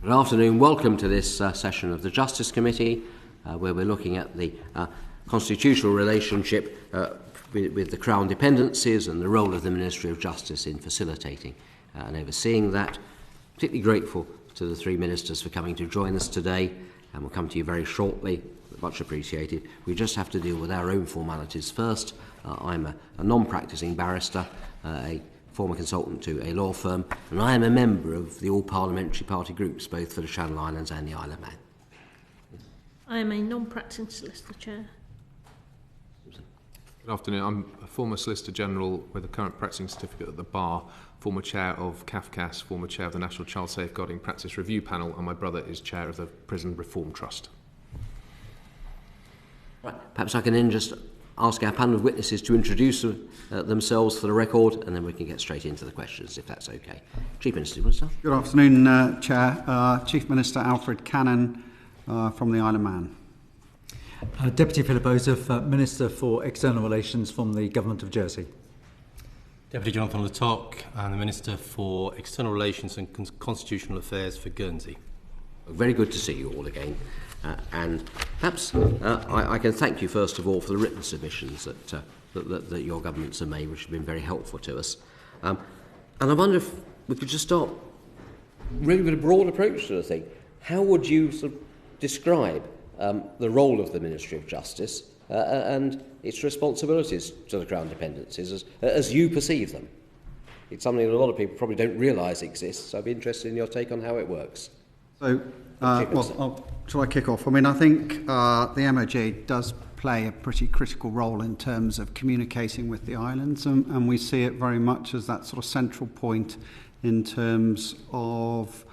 Good afternoon. Welcome to this session of the Justice Committee, where we're looking at the constitutional relationship with the Crown dependencies and the role of the Ministry of Justice in facilitating and overseeing that. Particularly grateful to the three ministers for coming to join us today, and we'll come to you very shortly. Much appreciated. We just have to deal with our own formalities first. I'm a non-practising barrister, a former consultant to a law firm, and I am a member of the all parliamentary party groups, both for the Channel Islands and the Isle of Man. I am a non-practising solicitor, Chair. Good afternoon. I'm a former Solicitor General with a current practising certificate at the Bar, former chair of CAFCAS, former chair of the National Child Safeguarding Practice Review Panel, and my brother is chair of the Prison Reform Trust. Right. Perhaps I can then just ask our panel of witnesses to introduce themselves for the record, and then we can get straight into the questions, if that's okay. Chief Minister, do you want to start? Good afternoon, Chair. Chief Minister Alf Cannan from the Isle of Man. Deputy Philip Joseph, Minister for External Relations from the Government of Jersey. Deputy Jonathan Lattock, and the Minister for External Relations and Constitutional Affairs for Guernsey. Very good to see you all again. And perhaps I can thank you first of all for the written submissions that your governments have made, which have been very helpful to us. And I wonder if we could just start really with a broad approach to the thing. How would you sort of describe the role of the Ministry of Justice and its responsibilities to the Crown dependencies as you perceive them? It's something that a lot of people probably don't realise exists, so I'd be interested in your take on how it works. So, shall I kick off? I mean, I think the MOJ does play a pretty critical role in terms of communicating with the islands, and we see it very much as that sort of central point in terms of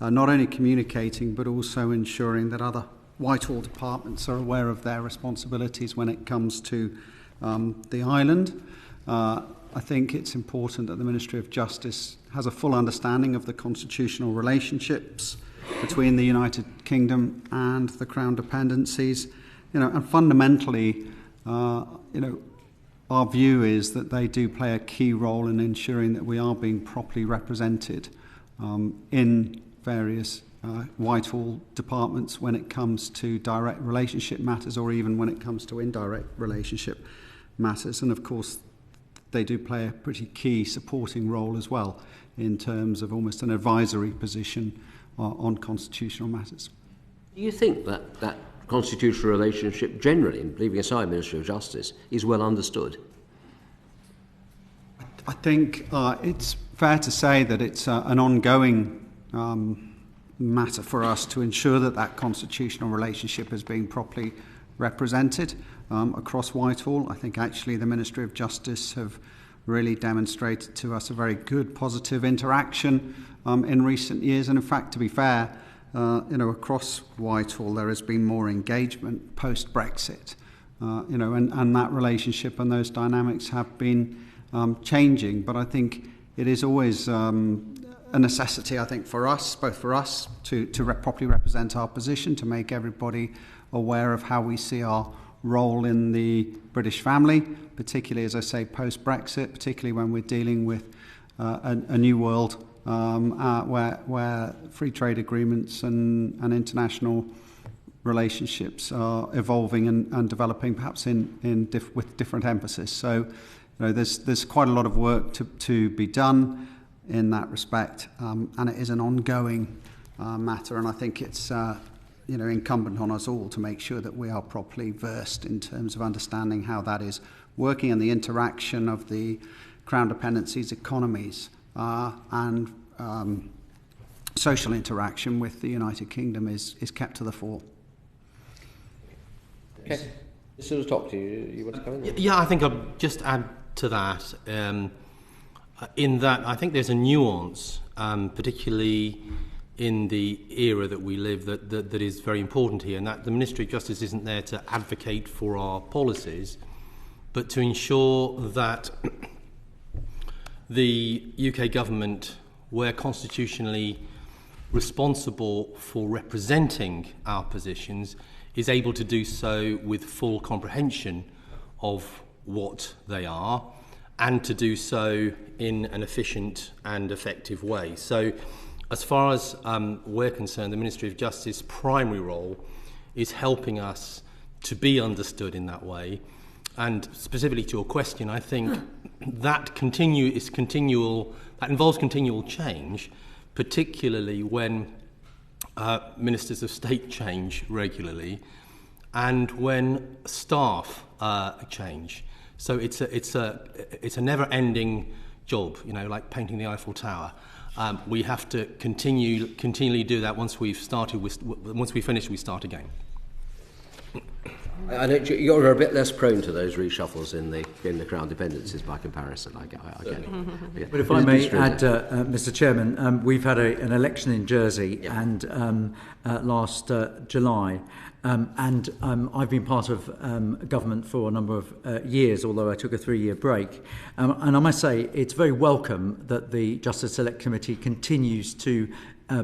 not only communicating but also ensuring that other Whitehall departments are aware of their responsibilities when it comes to the island. I think it's important that the Ministry of Justice has a full understanding of the constitutional relationships between the United Kingdom and the Crown dependencies, and fundamentally, our view is that they do play a key role in ensuring that we are being properly represented in various Whitehall departments when it comes to direct relationship matters, or even when it comes to indirect relationship matters. And of course, they do play a pretty key supporting role as well in terms of almost an advisory position on constitutional matters. Do you think that constitutional relationship generally, leaving aside Ministry of Justice, is well understood? I think it's fair to say that it's an ongoing matter for us to ensure that constitutional relationship is being properly represented across Whitehall. I think actually the Ministry of Justice have really demonstrated to us a very good positive interaction in recent years, and in fact, to be fair, across Whitehall there has been more engagement post-Brexit, and that relationship and those dynamics have been changing. But I think it is always a necessity, I think, for us, both for us to properly represent our position, to make everybody aware of how we see our role in the British family, particularly, as I say, post-Brexit, particularly when we're dealing with a new world where free trade agreements and international relationships are evolving and developing, perhaps with different emphasis. So, there's quite a lot of work to be done in that respect, and it is an ongoing matter, and I think it's incumbent on us all to make sure that we are properly versed in terms of understanding how that is working, and the interaction of the Crown dependencies' economies and social interaction with the United Kingdom is kept to the fore. Okay. Mr. Lattock, do you want to come in? Yeah, I think I'll just add to that, in that I think there's a nuance, particularly in the era that we live, that is very important here, and that the Ministry of Justice isn't there to advocate for our policies, but to ensure that the UK government, where constitutionally responsible for representing our positions, is able to do so with full comprehension of what they are, and to do so in an efficient and effective way. So As far as we're concerned, the Ministry of Justice's primary role is helping us to be understood in that way. And specifically to your question, I think that involves continual change, particularly when ministers of state change regularly and when staff change. So it's a never-ending job, like painting the Eiffel Tower. We have to continually do that. Once we finish, we start again. I know you're a bit less prone to those reshuffles in the Crown dependencies by comparison. I get it. Yeah. But if I may add, Mr. Chairman, we've had an election in Jersey, and last July, and I've been part of government for a number of years, although I took a 3-year break. And I must say, it's very welcome that the Justice Select Committee continues to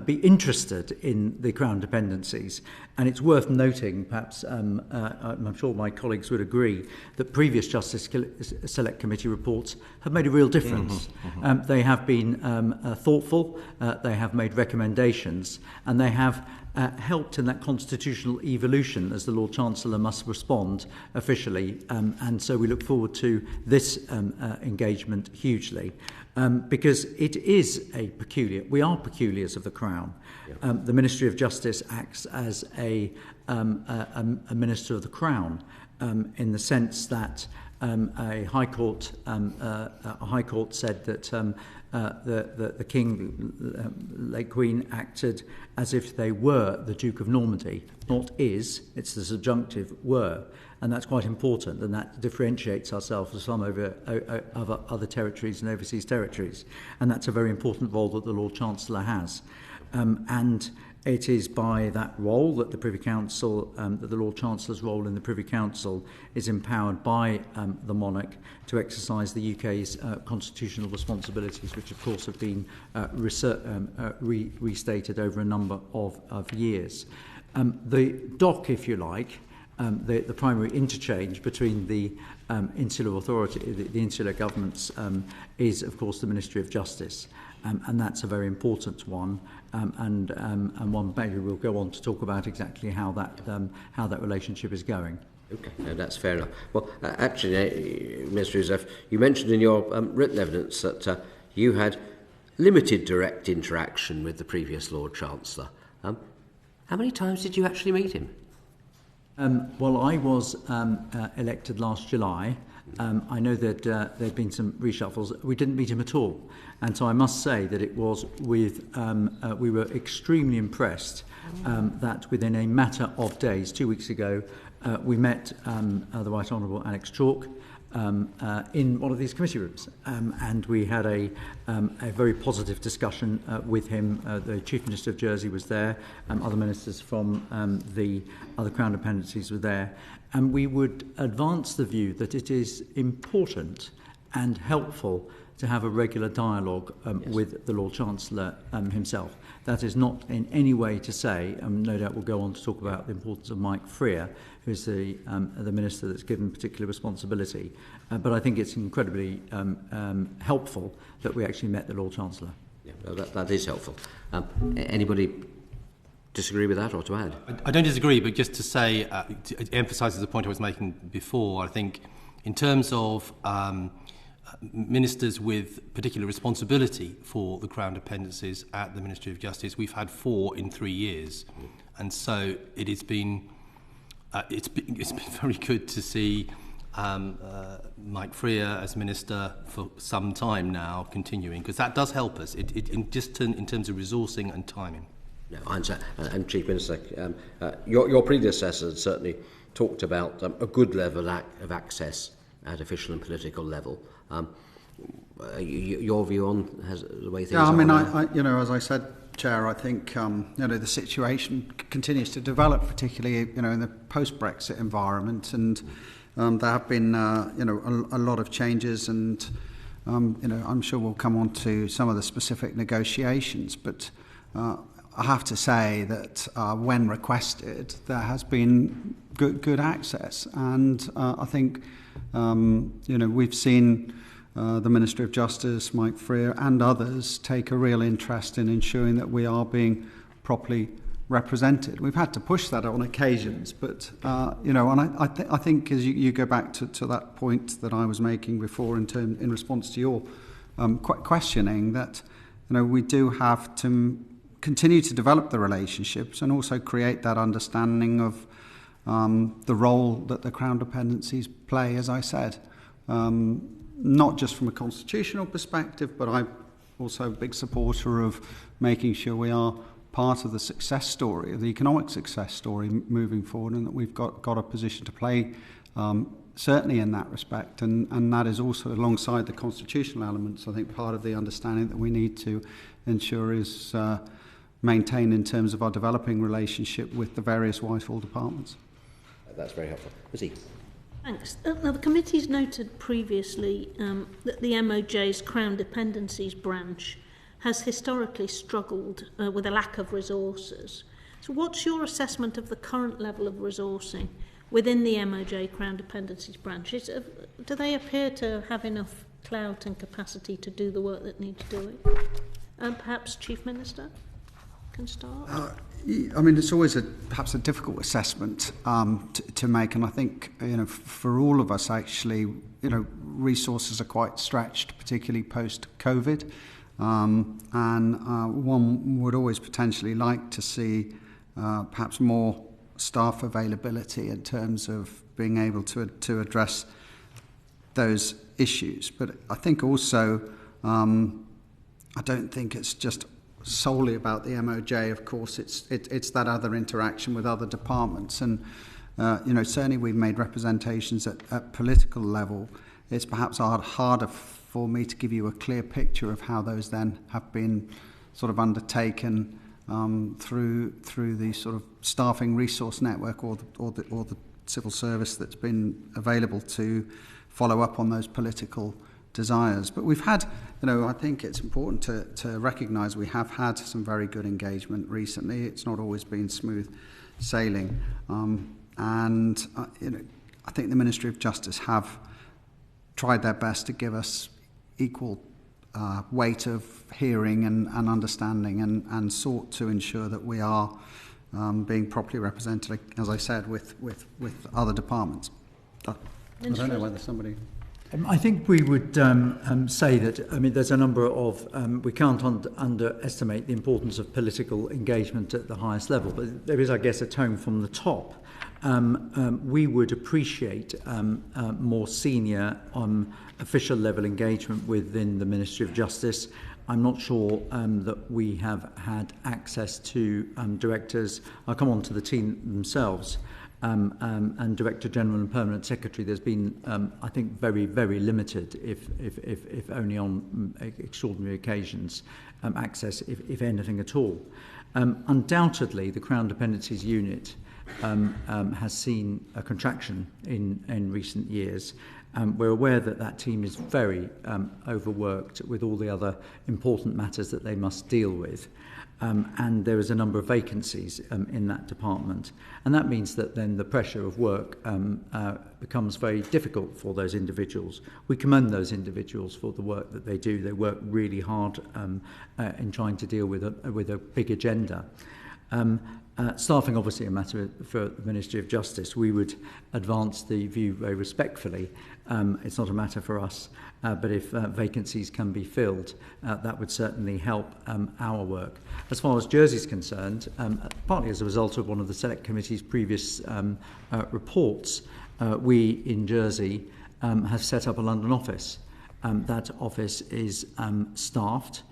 be interested in the Crown dependencies. And it's worth noting, perhaps, I'm sure my colleagues would agree, that previous Justice Select Committee reports have made a real difference. They have been thoughtful, they have made recommendations, and they have helped in that constitutional evolution as the Lord Chancellor must respond officially. And so we look forward to this engagement hugely. Because it is we are peculiars of the Crown. Yeah. The Ministry of Justice acts as a Minister of the Crown in the sense that a High Court said that the King, late Queen, acted as if they were the Duke of Normandy, not is, it's the subjunctive were. And that's quite important, and that differentiates ourselves from over other territories and overseas territories. And that's a very important role that the Lord Chancellor has. And it is by that role that the Privy Council, that the Lord Chancellor's role in the Privy Council is empowered by the monarch to exercise the UK's constitutional responsibilities, which of course have been restated over a number of years. The dock, if you like, the primary interchange between the insular authority, the insular governments, is of course the Ministry of Justice, and that's a very important one, and one maybe we'll go on to talk about exactly how that relationship is going. Okay, no, that's fair enough. Well, actually, Minister Youssef, you mentioned in your written evidence that you had limited direct interaction with the previous Lord Chancellor. How many times did you actually meet him? Well, I was elected last July. I know that there have been some reshuffles. We didn't meet him at all. And so I must say that it was with, we were extremely impressed that within a matter of days, 2 weeks ago, we met the Right Honourable Alex Chalk in one of these committee rooms. And we had a very positive discussion with him. The Chief Minister of Jersey was there, other ministers from the other Crown dependencies were there. And we would advance the view that it is important and helpful to have a regular dialogue with the Lord Chancellor himself. That is not in any way to say, no doubt we'll go on to talk about the importance of Mike Freer, who's the minister that's given particular responsibility. But I think it's incredibly helpful that we actually met the Lord Chancellor. Yeah, well, that is helpful. Anybody disagree with that or to add? I don't disagree, but just to say, it emphasises the point I was making before. I think in terms of ministers with particular responsibility for the Crown dependencies at the Ministry of Justice, we've had 4 in 3 years, and so it has been it's been very good to see Mike Freer as minister for some time now continuing, because that does help us in terms of resourcing and timing. No, and Chief Minister, your predecessor certainly talked about a good level of access at official and political level. Your view on the way things are? I as I said, Chair, I think the situation continues to develop, particularly in the post-Brexit environment, and there have been a lot of changes, and I'm sure we'll come on to some of the specific negotiations, but I have to say that when requested, there has been good access, and I think we've seen the Minister of Justice, Mike Freer, and others take a real interest in ensuring that we are being properly represented. We've had to push that on occasions, but and I think as you go back to that point that I was making before in response to your questioning, that we do have to continue to develop the relationships and also create that understanding of the role that the Crown dependencies play, as I said, not just from a constitutional perspective, but I'm also a big supporter of making sure we are part of the success story, of the economic success story moving forward, and that we've got a position to play certainly in that respect, and that is also alongside the constitutional elements. I think part of the understanding that we need to ensure is maintained in terms of our developing relationship with the various Whitehall departments. That's very helpful. Lizzie. Thanks. Now, the committee's noted previously that the MOJ's Crown Dependencies branch has historically struggled with a lack of resources. So what's your assessment of the current level of resourcing within the MOJ Crown Dependencies branches? Do they appear to have enough clout and capacity to do the work that needs doing? Perhaps Chief Minister can start? It's always perhaps a difficult assessment to make, and I think for all of us actually, resources are quite stretched, particularly post-COVID, and one would always potentially like to see perhaps more staff availability in terms of being able to address those issues. But I think also I don't think it's just solely about the MOJ. Of course, it's that other interaction with other departments, and certainly we've made representations at political level. It's perhaps harder for me to give you a clear picture of how those then have been sort of undertaken through the sort of staffing resource network or the civil service that's been available to follow up on those political desires. But we've had, I think it's important to recognise we have had some very good engagement recently. It's not always been smooth sailing, and I think the Ministry of Justice have tried their best to give us equal weight of hearing and understanding, and sought to ensure that we are being properly represented, as I said, with other departments. I don't know whether somebody... I think we would say that, there's a number of, we can't underestimate the importance of political engagement at the highest level, but there is, I guess, a tone from the top. We would appreciate more senior official level engagement within the Ministry of Justice. I'm not sure that we have had access to directors. I'll come on to the team themselves. And Director General and Permanent Secretary, there's been, I think, very, very limited, if only on extraordinary occasions, access, if anything at all. Undoubtedly, the Crown Dependencies Unit has seen a contraction in recent years. We're aware that team is very overworked with all the other important matters that they must deal with. And there is a number of vacancies in that department. And that means that then the pressure of work becomes very difficult for those individuals. We commend those individuals for the work that they do. They work really hard in trying to deal with a big agenda. Staffing, obviously, a matter for the Ministry of Justice. We would advance the view very respectfully. It's not a matter for us, but if vacancies can be filled, that would certainly help our work. As far as Jersey is concerned, partly as a result of one of the Select Committee's previous reports, we in Jersey have set up a London office. That office is staffed.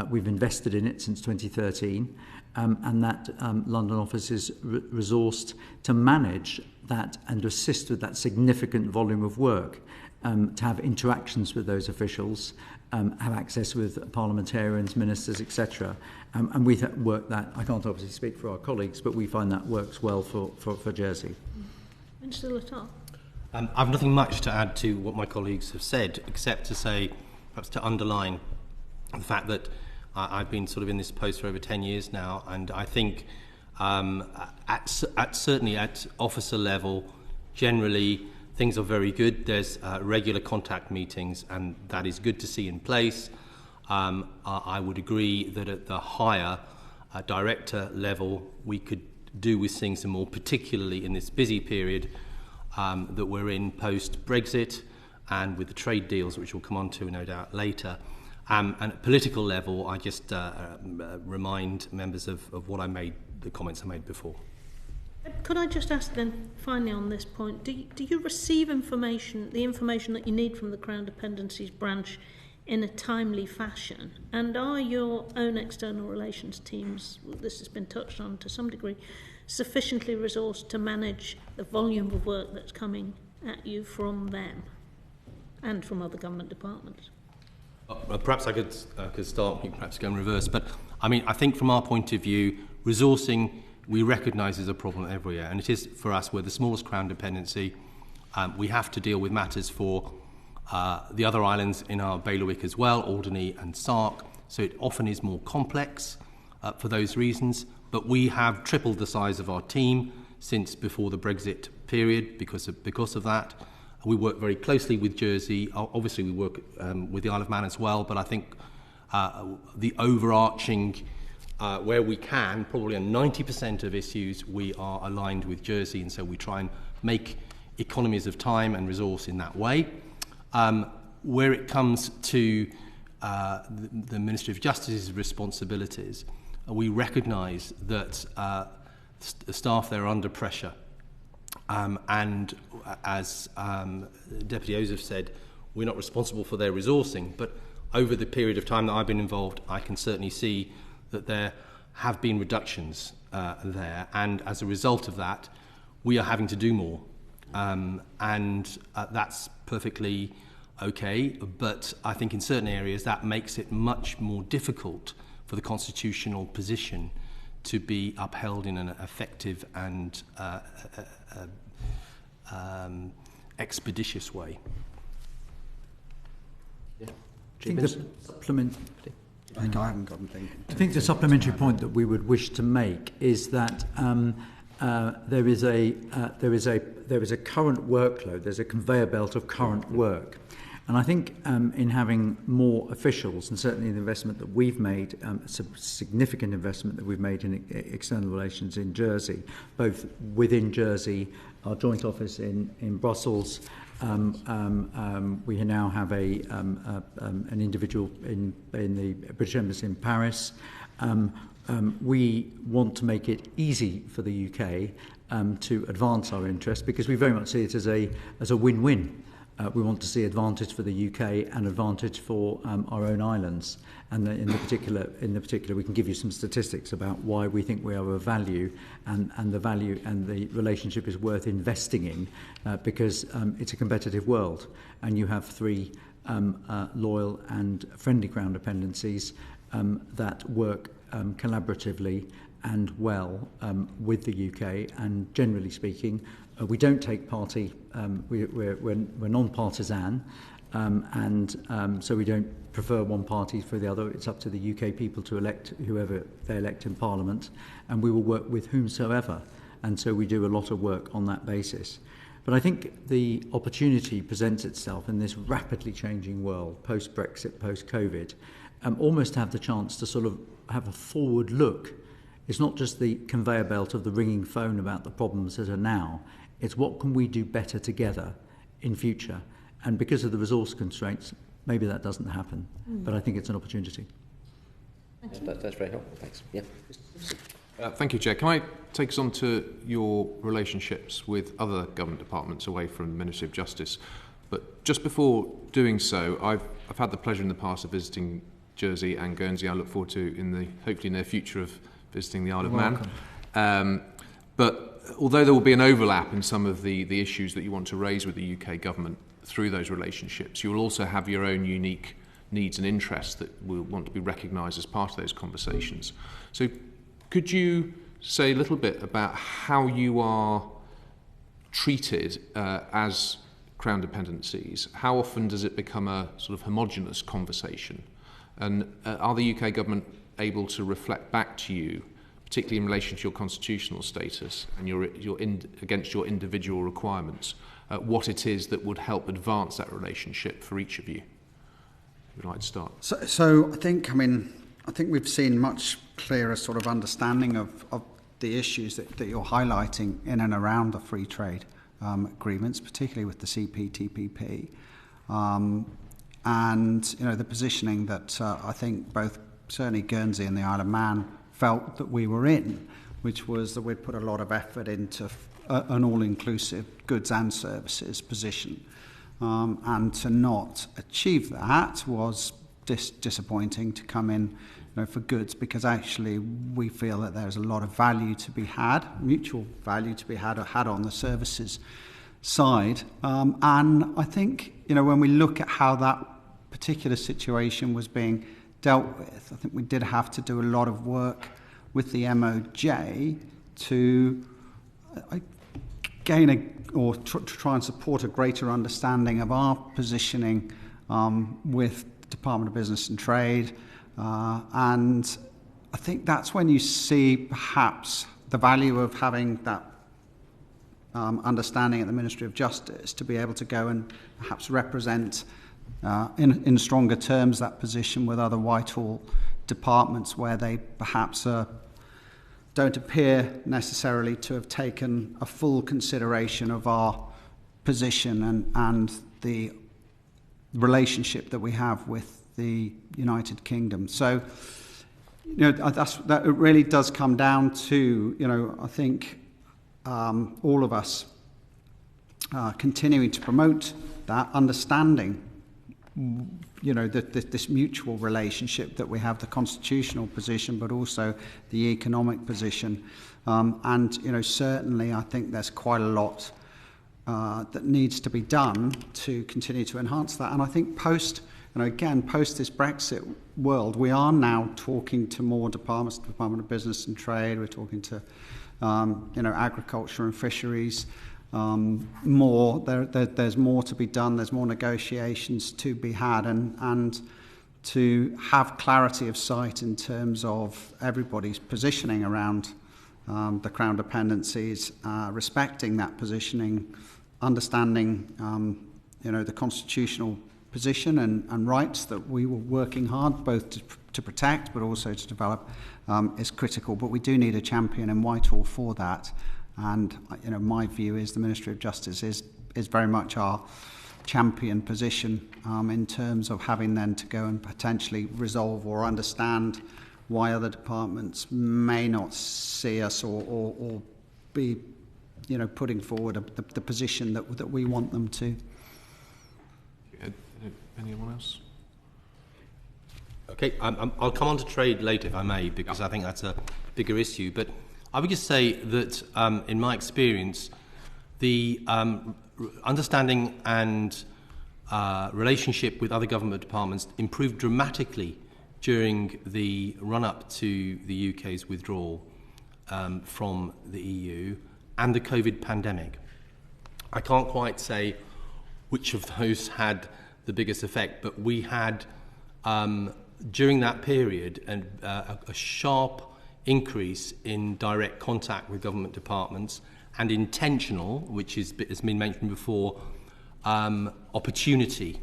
We've invested in it since 2013. And that London office is resourced to manage that and to assist with that significant volume of work, to have interactions with those officials, have access with parliamentarians, ministers, etc. And we work that, I can't obviously speak for our colleagues, but we find that works well for Jersey. Minister Alf. I've nothing much to add to what my colleagues have said, except to say, perhaps to underline the fact that I've been sort of in this post for over 10 years now, and I think certainly at officer level, generally things are very good. There's regular contact meetings, and that is good to see in place. I would agree that at the higher director level, we could do with seeing some more, particularly in this busy period that we're in post-Brexit and with the trade deals, which we'll come on to no doubt later. And at political level, I just remind members of what I made, the comments I made before. Could I just ask then, finally on this point, do you receive the information that you need from the Crown Dependencies branch in a timely fashion? And are your own external relations teams, this has been touched on to some degree, sufficiently resourced to manage the volume of work that's coming at you from them and from other government departments? Perhaps I could start, perhaps go in reverse. But I mean, I think from our point of view, resourcing we recognise is a problem everywhere, and it is for us. We're the smallest Crown dependency. We have to deal with matters for the other islands in our bailiwick as well, Alderney and Sark. So it often is more complex for those reasons. But we have tripled the size of our team since before the Brexit period because of that. We work very closely with Jersey. Obviously, we work with the Isle of Man as well. But I think the overarching, where we can, probably on 90% of issues, we are aligned with Jersey. And so we try and make economies of time and resource in that way. Where it comes to the Ministry of Justice's responsibilities, we recognise that the staff there are under pressure. And as Deputy Joseph said, we're not responsible for their resourcing, but over the period of time that I've been involved, I can certainly see that there have been reductions there, and as a result of that, we are having to do more. And that's perfectly okay, but I think in certain areas that makes it much more difficult for the constitutional position to be upheld in an effective and expeditious way. I think the supplementary point that we would wish to make is that there is a current workload. There's a conveyor belt of current work, and I think in having more officials, and certainly the investment that we've made, significant investment that we've made in external relations in Jersey, both within Jersey, our joint office in Brussels. We now have an individual in the British Embassy in Paris. We want to make it easy for the UK to advance our interests because we very much see it as a win-win. We want to see advantage for the UK and advantage for our own islands. And in the particular, we can give you some statistics about why we think we are of value, and the value and the relationship is worth investing in because it's a competitive world, and you have three loyal and friendly Crown dependencies that work collaboratively and well with the UK, and generally speaking, we don't take party. We're non-partisan, and so we don't prefer one party for the other. It's up to the UK people to elect whoever they elect in Parliament, and we will work with whomsoever. And so we do a lot of work on that basis. But I think the opportunity presents itself in this rapidly changing world, post-Brexit, post-COVID, almost to have the chance to sort of have a forward look. It's not just the conveyor belt of the ringing phone about the problems that are now. It's what can we do better together in future. And because of the resource constraints, maybe that doesn't happen. But I think it's an opportunity. That's very helpful. Thanks. Yeah. Thank you, Chair. Can I take us on to your relationships with other government departments away from the Ministry of Justice? But just before doing so, I've had the pleasure in the past of visiting Jersey and Guernsey. I look forward to, in the hopefully near future, of visiting the Isle of Man. But although there will be an overlap in some of the issues that you want to raise with the UK government through those relationships, you will also have your own unique needs and interests that will want to be recognised as part of those conversations. So could you say a little bit about how you are treated as Crown dependencies? How often does it become a sort of homogenous conversation? And are the UK government able to reflect back to you, particularly in relation to your constitutional status and against your individual requirements, what it is that would help advance that relationship for each of you. Would you like to start? So I think we've seen much clearer sort of understanding of the issues that you're highlighting in and around the free trade agreements, particularly with the CPTPP, and the positioning that I think both certainly Guernsey and the Isle of Man felt that we were in, which was that we'd put a lot of effort into an all-inclusive goods and services position, and to not achieve that was disappointing. To come in for goods, because actually we feel that there's a lot of value to be had, mutual value to be had on the services side, and I think when we look at how that particular situation was being dealt with, I think we did have to do a lot of work with the MOJ to gain try and support a greater understanding of our positioning with the Department of Business and Trade, and I think that's when you see perhaps the value of having that understanding at the Ministry of Justice to be able to go and perhaps represent in stronger terms that position with other Whitehall departments where they perhaps don't appear necessarily to have taken a full consideration of our position and the relationship that we have with the United Kingdom. So that it really does come down to I think all of us continuing to promote that understanding, this mutual relationship that we have, the constitutional position, but also the economic position. And certainly I think there's quite a lot that needs to be done to continue to enhance that. And I think post this Brexit world, we are now talking to more departments, Department of Business and Trade, we're talking to agriculture and fisheries, more. There's more to be done. There's more negotiations to be had, and to have clarity of sight in terms of everybody's positioning around the Crown dependencies, respecting that positioning, understanding the constitutional position and rights that we were working hard both to protect but also to develop is critical. But we do need a champion in Whitehall for that. And my view is the Ministry of Justice is very much our champion position in terms of having then to go and potentially resolve or understand why other departments may not see us or be putting forward the position that we want them to. Anyone else? Okay, I'll come on to trade later if I may, because I think that's a bigger issue. But I would just say that, in my experience, the understanding and relationship with other government departments improved dramatically during the run-up to the UK's withdrawal from the EU and the COVID pandemic. I can't quite say which of those had the biggest effect, but we had, during that period, a sharp increase in direct contact with government departments and intentional, which has been mentioned before, opportunity.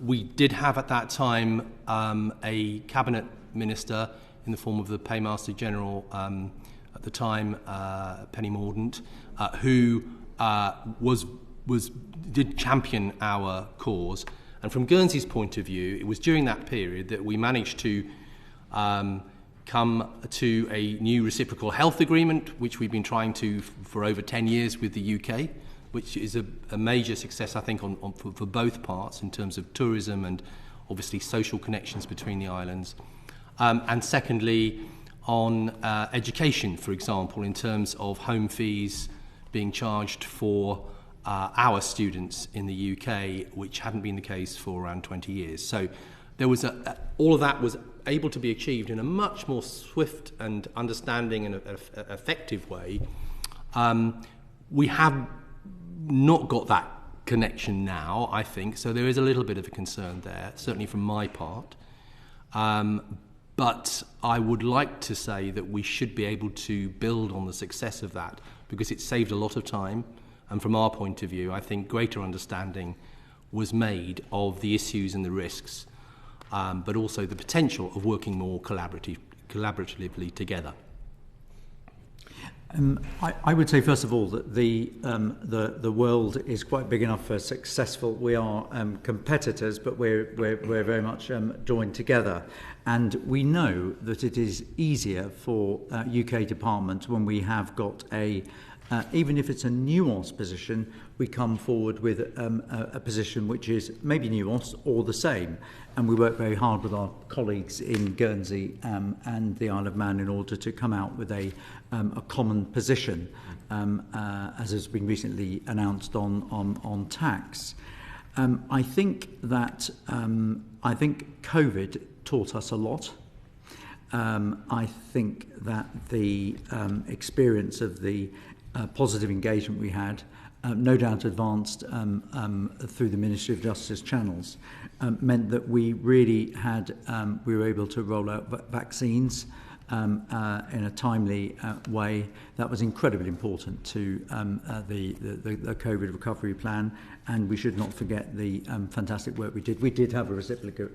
We did have at that time a cabinet minister in the form of the Paymaster General at the time, Penny Mordaunt, who did champion our cause. And from Guernsey's point of view, it was during that period that we managed to come to a new reciprocal health agreement, which we've been trying to for over 10 years with the UK, which is a major success, I think, for both parts in terms of tourism and obviously social connections between the islands. And secondly, on education, for example, in terms of home fees being charged for our students in the UK, which hadn't been the case for around 20 years. So there was all of that was able to be achieved in a much more swift and understanding and effective way. We have not got that connection now, I think, so there is a little bit of a concern there, certainly from my part. But I would like to say that we should be able to build on the success of that, because it saved a lot of time. And from our point of view, I think greater understanding was made of the issues and the risks, but also the potential of working more collaboratively together. I would say, first of all, that the world is quite big enough for successful. We are competitors, but we're very much joined together. And we know that it is easier for UK departments when we have got even if it's a nuanced position, we come forward with a position which is maybe nuanced or the same. And we work very hard with our colleagues in Guernsey and the Isle of Man in order to come out with a common position, as has been recently announced on tax. I think COVID taught us a lot. I think that the experience of the positive engagement we had, no doubt advanced through the Ministry of Justice channels, meant that we really we were able to roll out vaccines in a timely way. That was incredibly important to the COVID recovery plan, and we should not forget the fantastic work we did. We did have a reciprocal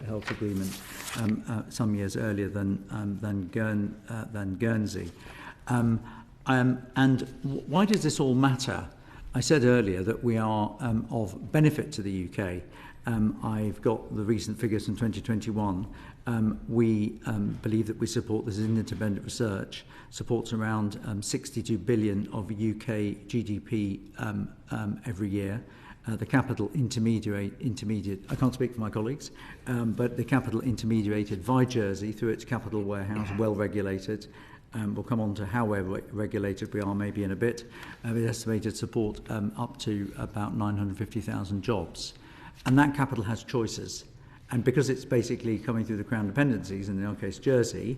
health agreement some years earlier than Guernsey. And why does this all matter? I said earlier that we are of benefit to the UK. I've got the recent figures from 2021. We believe that we support, this is independent research, supports around 62 billion of UK GDP every year. The capital intermediate, I can't speak for my colleagues, but the capital intermediated via Jersey through its capital warehouse, well regulated. We'll come on to how well regulated we are maybe in a bit. We estimated support up to about 950,000 jobs. And that capital has choices. And because it's basically coming through the Crown dependencies, and in our case Jersey,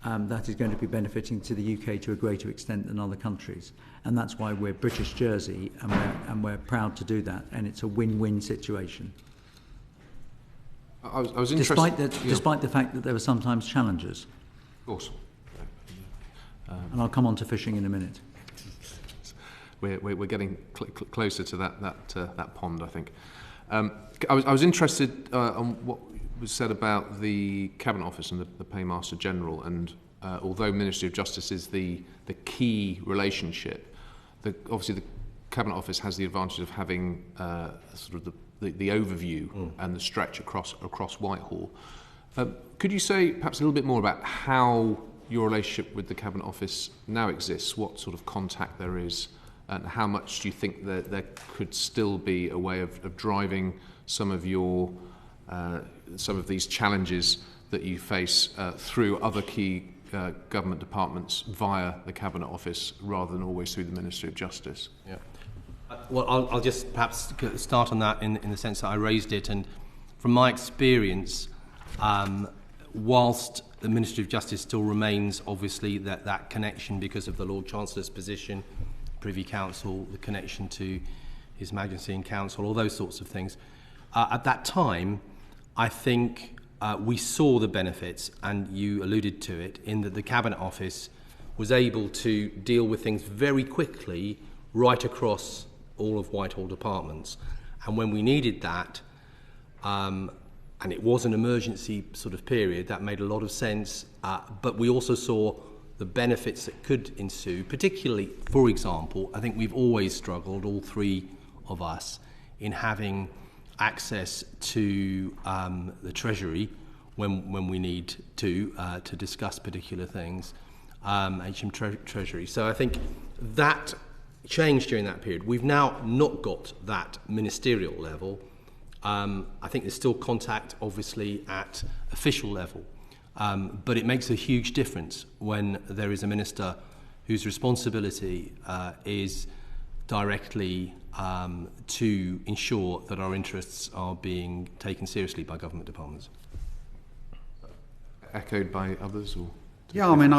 that is going to be benefiting to the UK to a greater extent than other countries. And that's why we're British Jersey, and we're proud to do that. And it's a win-win situation. I was interested... Despite the fact that there were sometimes challenges. Of course. And I'll come on to fishing in a minute. We're getting closer to that pond, I think. I was interested on what was said about the Cabinet Office and the Paymaster General, and although Ministry of Justice is the key relationship, obviously the Cabinet Office has the advantage of having sort of the overview and the stretch across Whitehall. Could you say perhaps a little bit more about how your relationship with the Cabinet Office now exists, what sort of contact there is, and how much do you think that there could still be a way of driving some of these challenges that you face through other key government departments via the Cabinet Office rather than always through the Ministry of Justice? Yeah. Well, I'll just perhaps start on that in the sense that I raised it, and from my experience, whilst the Ministry of Justice still remains obviously that connection because of the Lord Chancellor's position, Privy Council, the connection to His Majesty and Council, all those sorts of things. At that time, I think we saw the benefits, and you alluded to it, in that the Cabinet Office was able to deal with things very quickly right across all of Whitehall departments. And when we needed that, and it was an emergency sort of period, that made a lot of sense, but we also saw the benefits that could ensue, particularly, for example, I think we've always struggled, all three of us, in having access to the Treasury when we need to discuss particular things, HM Treasury. So I think that changed during that period. We've now not got that ministerial level. I think there's still contact, obviously, at official level, but it makes a huge difference when there is a minister whose responsibility is directly to ensure that our interests are being taken seriously by government departments. Echoed by others? Or yeah, I mean,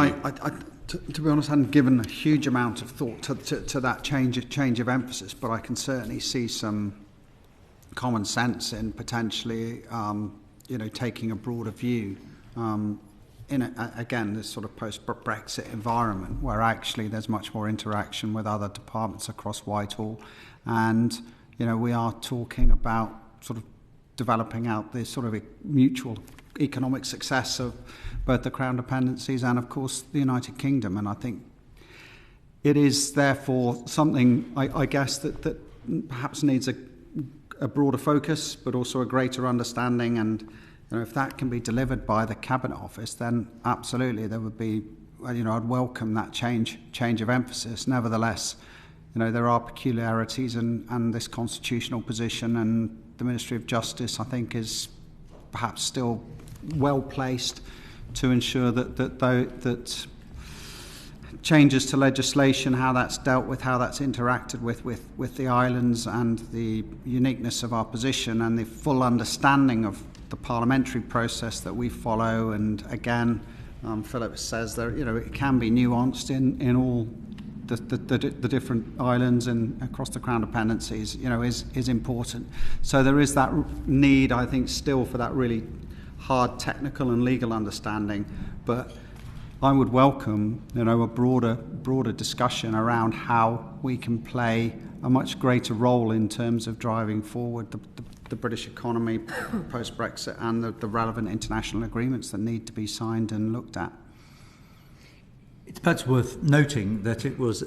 to be honest, I hadn't given a huge amount of thought to that change of emphasis, but I can certainly see some common sense in potentially, taking a broader view again, this sort of post-Brexit environment where actually there's much more interaction with other departments across Whitehall. And, we are talking about sort of developing out this sort of mutual economic success of both the Crown dependencies and, of course, the United Kingdom. And I think it is therefore something, I guess, that perhaps needs a broader focus, but also a greater understanding. And if that can be delivered by the Cabinet Office, then absolutely there would be, I'd welcome that change of emphasis. Nevertheless, there are peculiarities and this constitutional position, and the Ministry of Justice, I think, is perhaps still well placed to ensure that changes to legislation, how that's dealt with, how that's interacted with the islands, and the uniqueness of our position, and the full understanding of the parliamentary process that we follow. And again, Philip says that it can be nuanced in all the different islands and across the Crown dependencies, is important. So there is that need, I think, still for that really hard technical and legal understanding. But I would welcome, a broader discussion around how we can play a much greater role in terms of driving forward the British economy post-Brexit and the relevant international agreements that need to be signed and looked at. It's perhaps worth noting that it was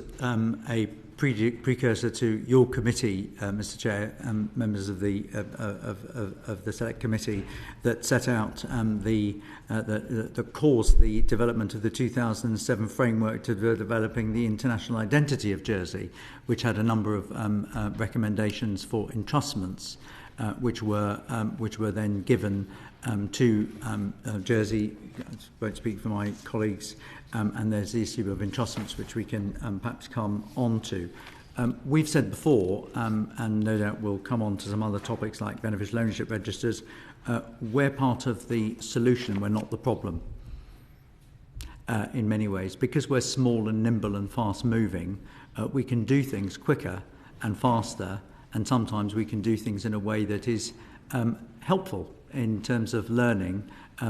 a precursor to your committee, Mr. Chair, members of the Select Committee, that set out that caused the development of the 2007 framework to developing the international identity of Jersey, which had a number of recommendations for entrustments, which were then given to Jersey. I won't speak for my colleagues. And there's the issue of entrustments, which we can perhaps come on to. We've said before, and no doubt we'll come on to some other topics like beneficial ownership registers, we're part of the solution, we're not the problem in many ways. Because we're small and nimble and fast moving, we can do things quicker and faster, and sometimes we can do things in a way that is helpful in terms of learning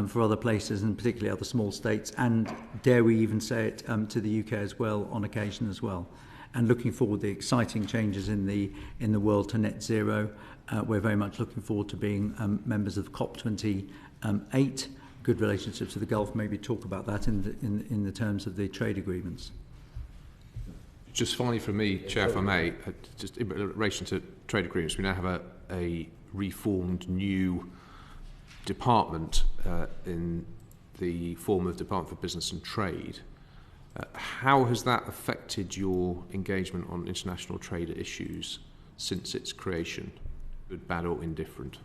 for other places, and particularly other small states, and dare we even say it, to the UK as well on occasion as well. And looking forward to the exciting changes in the world to net zero. We're very much looking forward to being members of COP28. Good relationships with the Gulf. Maybe talk about that in the terms of the trade agreements. Just finally from me, Chair, if I may, just in relation to trade agreements, we now have a reformed new department in the form of Department for Business and Trade. How has that affected your engagement on international trade issues since its creation, good, bad or indifferent?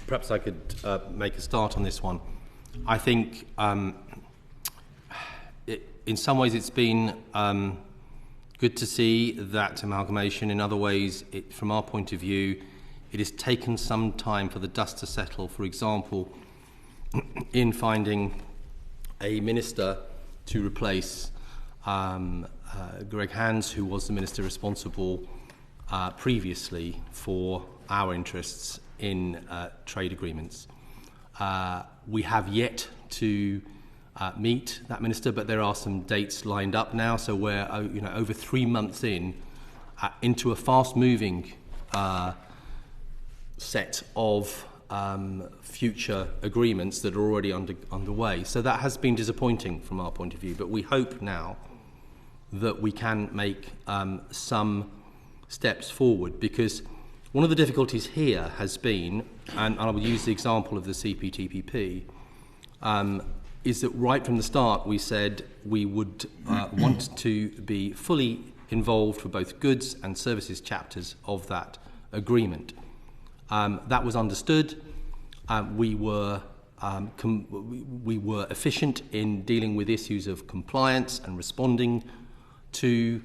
Perhaps I could make a start on this one. I think in some ways it's been good to see that amalgamation. In other ways, from our point of view, it has taken some time for the dust to settle, for example, in finding a minister to replace Greg Hands, who was the minister responsible previously for our interests in trade agreements. We have yet to meet that minister, but there are some dates lined up now, so we're over 3 months into a fast-moving set of future agreements that are already underway. So that has been disappointing from our point of view, but we hope now that we can make some steps forward, because one of the difficulties here has been, and I will use the example of the CPTPP, is that right from the start we said we would want to be fully involved for both goods and services chapters of that agreement. That was understood. We were efficient in dealing with issues of compliance and responding to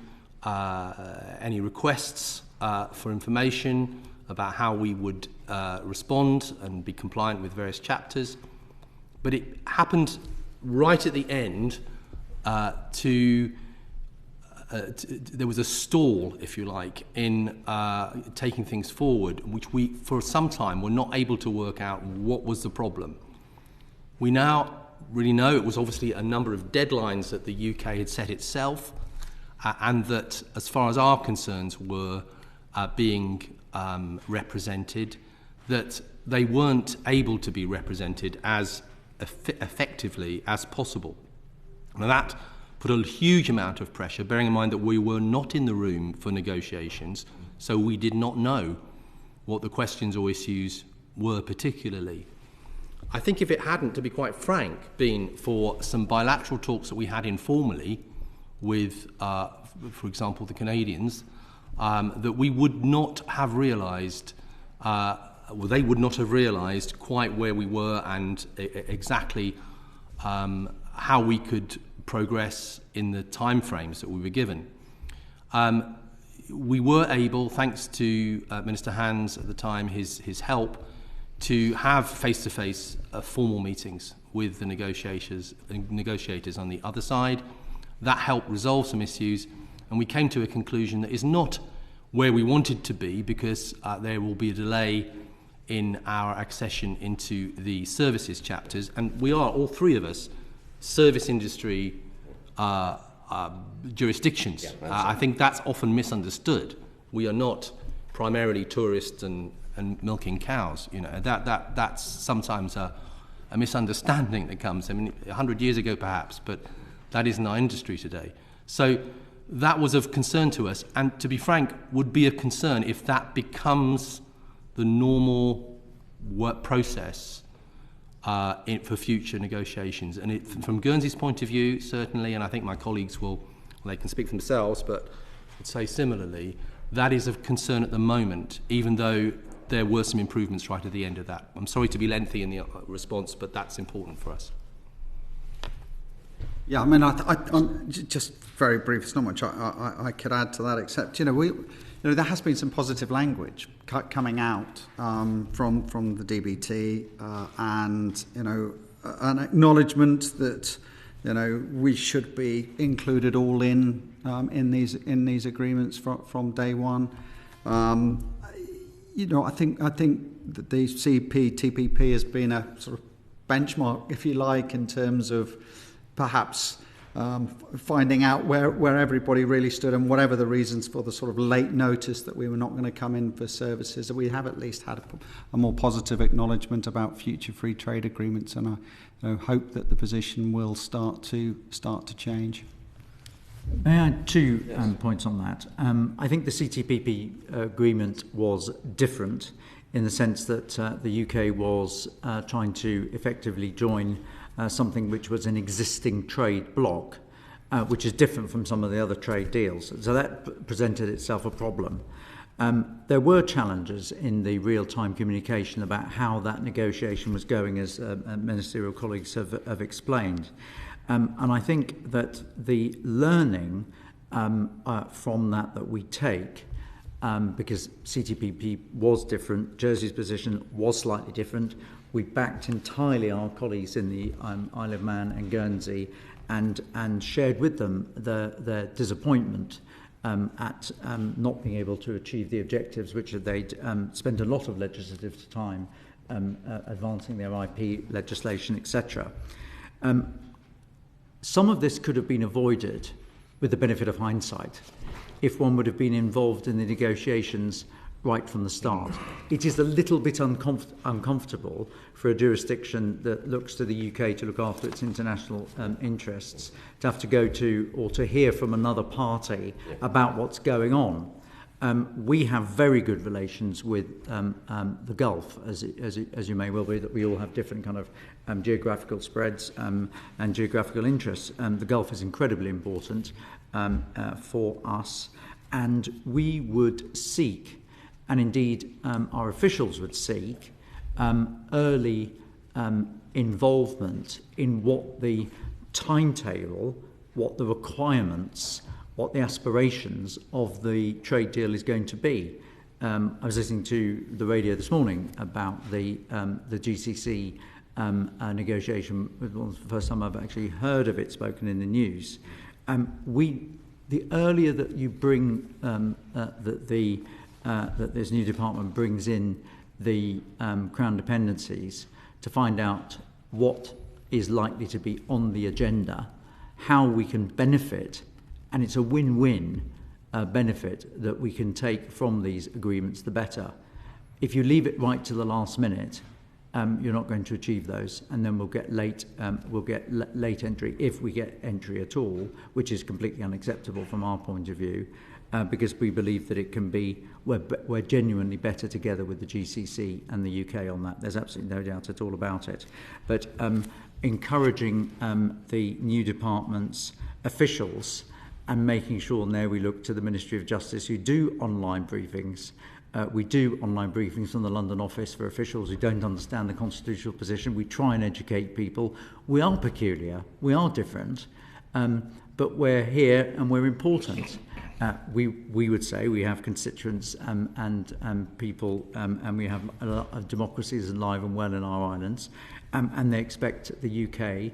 any requests for information about how we would respond and be compliant with various chapters. But it happened right at the end there was a stall, if you like, in taking things forward, which we, for some time, were not able to work out what was the problem. We now really know. It was obviously a number of deadlines that the UK had set itself, and that, as far as our concerns were being represented, that they weren't able to be represented as effectively as possible. Now that put a huge amount of pressure, bearing in mind that we were not in the room for negotiations, so we did not know what the questions or issues were particularly. I think if it hadn't, to be quite frank, been for some bilateral talks that we had informally with, for example, the Canadians, that we would not have realised, they would not have realised quite where we were and exactly how we could progress in the timeframes that we were given. We were able, thanks to Minister Hans at the time, his help, to have face-to-face formal meetings with the negotiators on the other side. That helped resolve some issues, and we came to a conclusion that is not where we wanted to be, because there will be a delay in our accession into the services chapters, and we are, all three of us, service industry jurisdictions. Yeah, I think that's often misunderstood. We are not primarily tourists and milking cows. You know, that's sometimes a misunderstanding that comes. I mean, 100 years ago perhaps, but that isn't our industry today. So that was of concern to us, and to be frank, would be a concern if that becomes the normal work process for future negotiations. And from Guernsey's point of view, certainly, and I think my colleagues they can speak for themselves, but would say similarly, that is of concern at the moment, even though there were some improvements right at the end of that. I'm sorry to be lengthy in the response, but that's important for us. Yeah, I mean, I'm just very brief. It's not much I could add to that, except there has been some positive language coming out from the DBT, and an acknowledgement that we should be included all in these agreements from day one. I think that the CPTPP has been a sort of benchmark, if you like, in terms of perhaps finding out where everybody really stood, and whatever the reasons for the sort of late notice that we were not going to come in for services, that we have at least had a more positive acknowledgement about future free trade agreements, and I hope that the position will start to change. May I add two points on that? I think the CTPP agreement was different in the sense that the UK was trying to effectively join something which was an existing trade bloc, which is different from some of the other trade deals. So that presented itself a problem. There were challenges in the real-time communication about how that negotiation was going, as ministerial colleagues have explained. And I think that the learning from that we take, because CTPP was different, Jersey's position was slightly different. We backed entirely our colleagues in the Isle of Man and Guernsey, and shared with them their disappointment at not being able to achieve the objectives which they'd spent a lot of legislative time advancing their IP legislation, etc. Some of this could have been avoided with the benefit of hindsight if one would have been involved in the negotiations right from the start. It is a little bit uncomfortable for a jurisdiction that looks to the UK to look after its international interests to have to go to or to hear from another party about what's going on. We have very good relations with the Gulf, as you may well be, that we all have different kind of geographical spreads and geographical interests. The Gulf is incredibly important for us, and we would seek, and indeed our officials would seek, early involvement in what the timetable, what the requirements, what the aspirations of the trade deal is going to be. I was listening to the radio this morning about the GCC negotiation. It was the first time I've actually heard of it spoken in the news. The earlier that you bring that this new department brings in the Crown dependencies to find out what is likely to be on the agenda, how we can benefit, and it's a win-win benefit that we can take from these agreements, the better. If you leave it right to the last minute, you're not going to achieve those, and then we'll get late entry, if we get entry at all, which is completely unacceptable from our point of view, because we believe that it can be, we're genuinely better together with the GCC and the UK on that. There's absolutely no doubt at all about it. But encouraging the new department's officials and making sure now we look to the Ministry of Justice, who do online briefings. We do online briefings from the London office for officials who don't understand the constitutional position. We try and educate people. We are peculiar, we are different, but we're here and we're important. We would say we have constituents and people, and we have a lot of democracies alive and well in our islands, and they expect the UK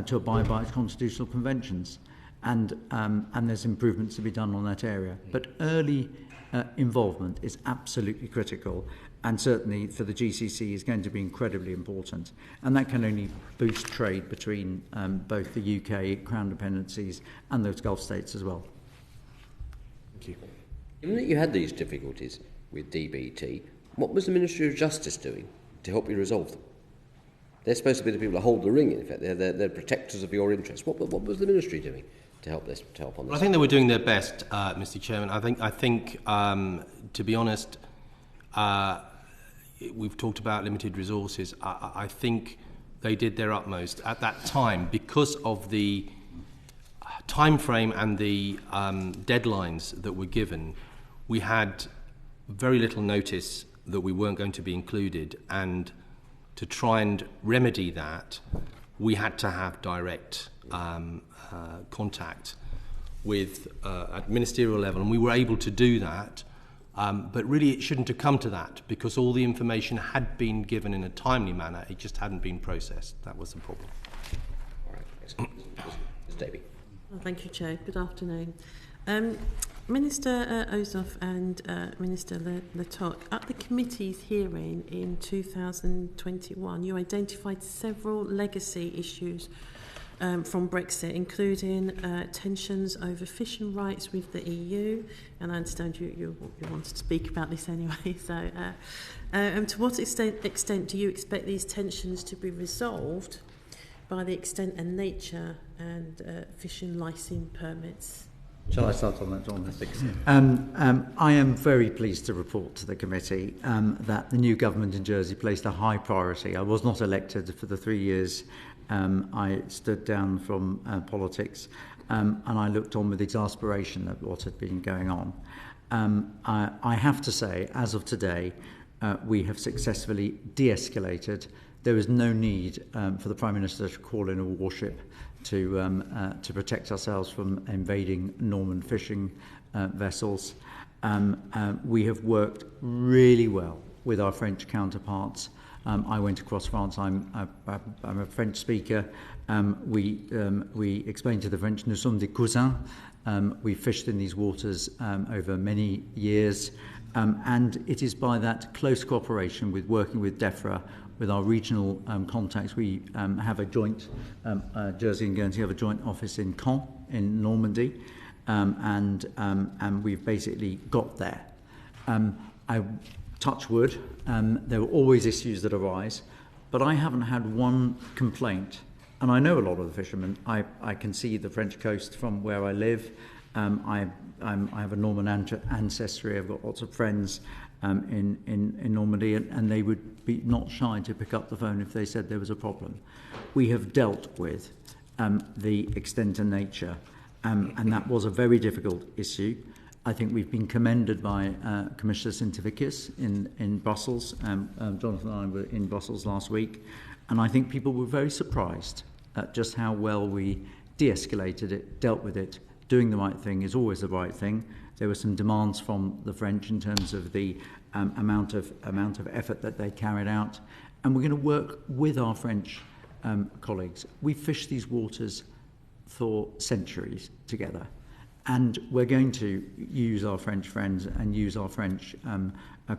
to abide by its constitutional conventions. And there's improvements to be done on that area. But early involvement is absolutely critical, and certainly for the GCC is going to be incredibly important. And that can only boost trade between both the UK, Crown dependencies, and those Gulf states as well. Thank you. Given that you had these difficulties with DBT, what was the Ministry of Justice doing to help you resolve them? They're supposed to be the people that hold the ring, in effect. They're protectors of your interests. What was the Ministry doing to help on this? I think they were doing their best, Mr. Chairman. I think, to be honest, we've talked about limited resources. I think they did their utmost at that time because of the time frame and the deadlines that were given. We had very little notice that we weren't going to be included, and to try and remedy that, we had to have direct contact with at ministerial level, and we were able to do that. But really, it shouldn't have come to that because all the information had been given in a timely manner. It just hadn't been processed. That was the problem. All right, excellent. Ms. Davey. Well, thank you, Chair. Good afternoon. Minister Ossoff and Minister Letok, at the committee's hearing in 2021, you identified several legacy issues from Brexit, including tensions over fishing rights with the EU, and I understand you wanted to speak about this anyway. So, to what extent do you expect these tensions to be resolved by the extent and nature and fishing licensing permits? Shall I start on that, John? I am very pleased to report to the committee that the new government in Jersey placed a high priority. I was not elected for the 3 years I stood down from politics, and I looked on with exasperation at what had been going on. I have to say, as of today, we have successfully de-escalated. There is no need for the Prime Minister to call in a warship to protect ourselves from invading Norman fishing vessels. We have worked really well with our French counterparts. I went across France. I'm a French speaker. We explained to the French, nous sommes des cousins. We fished in these waters over many years. And it is by that close cooperation with working with DEFRA, with our regional contacts. We have a joint, Jersey and Guernsey have a joint office in Caen, in Normandy, and we've basically got there. I touch wood, there are always issues that arise, but I haven't had one complaint, and I know a lot of the fishermen. I can see the French coast from where I live. I have a Norman ancestry. I've got lots of friends in Normandy, and they would be not shy to pick up the phone if they said there was a problem. We have dealt with the extent and nature, and that was a very difficult issue. I think we've been commended by Commissioner Sintivikis in Brussels. Jonathan and I were in Brussels last week, and I think people were very surprised at just how well we de-escalated it, dealt with it. Doing the right thing is always the right thing. There were some demands from the French in terms of the amount of effort that they carried out, and we're going to work with our French colleagues. We fished these waters for centuries together, and we're going to use our French friends and use our French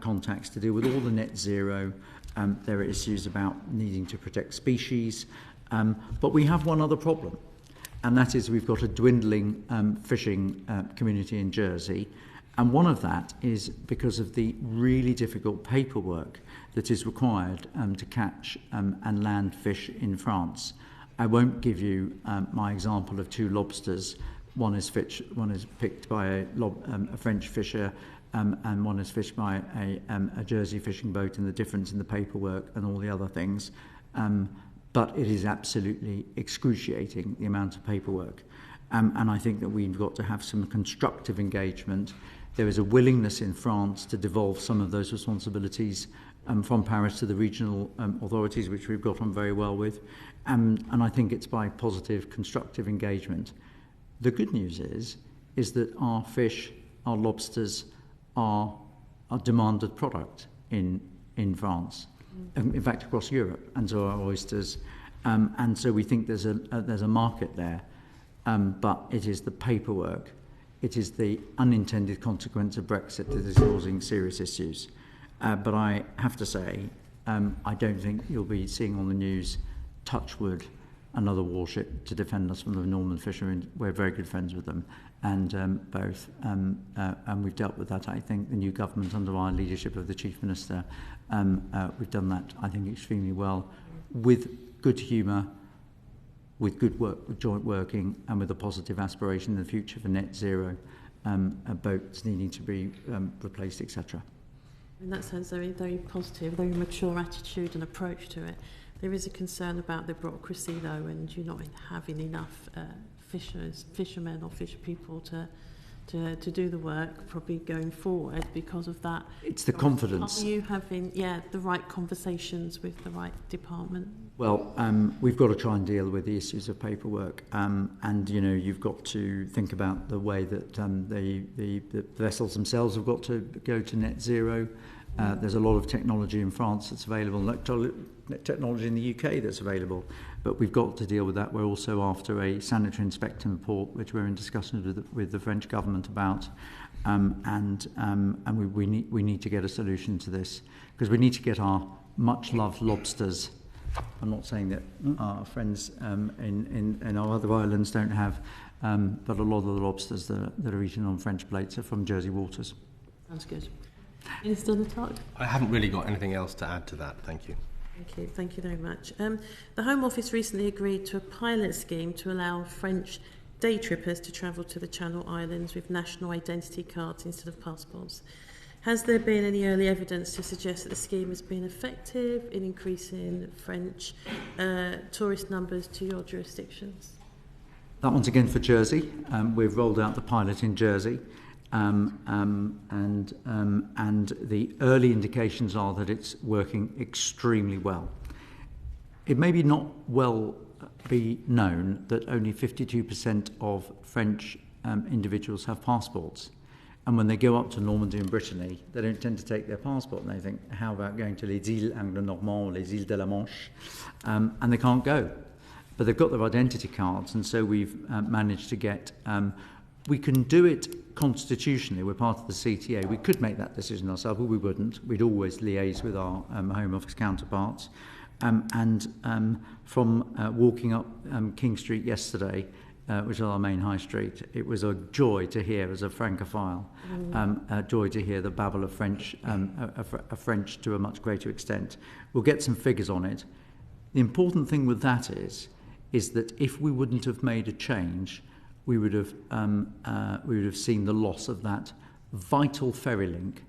contacts to deal with all the net zero. There are issues about needing to protect species. But we have one other problem, and that is we've got a dwindling fishing community in Jersey. And one of that is because of the really difficult paperwork that is required to catch and land fish in France. I won't give you my example of 2 lobsters. One is picked by a French fisher, and one is fished by a Jersey fishing boat, and the difference in the paperwork and all the other things. But it is absolutely excruciating, the amount of paperwork. And I think that we've got to have some constructive engagement. There is a willingness in France to devolve some of those responsibilities from Paris to the regional authorities, which we've got on very well with. And I think it's by positive, constructive engagement. The good news is that our fish, our lobsters, are a demanded product in France. In fact, across Europe, and so are oysters. And so we think there's a market there. But it is the paperwork, it is the unintended consequence of Brexit that is causing serious issues. But I have to say, I don't think you'll be seeing on the news, touch wood, another warship to defend us from the Norman fishermen. We're very good friends with them, and and we've dealt with that. I think the new government, under our leadership of the Chief Minister, we've done that, I think, extremely well, with good humour, with good work, with joint working, and with a positive aspiration in the future for net zero boats needing to be replaced, etc. In that sense, very, very positive, very mature attitude and approach to it. There is a concern about the bureaucracy, though, and you not having enough fishermen or fish people to do the work, probably going forward because of that. It's the confidence. Are you having, the right conversations with the right department? Well, we've got to try and deal with the issues of paperwork, and you've got to think about the way that the vessels themselves have got to go to net zero. There's a lot of technology in France that's available, technology in the UK that's available, but we've got to deal with that. We're also after a sanitary inspection report, which we're in discussions with the French government about, and we need to get a solution to this, because we need to get our much-loved lobsters. I'm not saying that our friends in our other islands don't have, but a lot of the lobsters that are eaten on French plates are from Jersey waters. Sounds good. Minister Alf? I haven't really got anything else to add to that. Thank you. Thank you very much. The Home Office recently agreed to a pilot scheme to allow French day trippers to travel to the Channel Islands with national identity cards instead of passports. Has there been any early evidence to suggest that the scheme has been effective in increasing French tourist numbers to your jurisdictions? That one's again for Jersey. We've rolled out the pilot in Jersey. And the early indications are that it's working extremely well. It may be not well be known that only 52% of French individuals have passports. And when they go up to Normandy and Brittany, they don't tend to take their passport, and they think, how about going to les îles Anglo-Normands, les îles de la Manche? And they can't go. But they've got their identity cards, and so we've managed to get... we can do it constitutionally. We're part of the CTA. We could make that decision ourselves, but we wouldn't. We'd always liaise with our Home Office counterparts. From walking up King Street yesterday, which is our main high street, it was a joy to hear, as a Francophile, a joy to hear the babble of French, French to a much greater extent. We'll get some figures on it. The important thing with that is that if we wouldn't have made a change, we would have seen the loss of that vital ferry link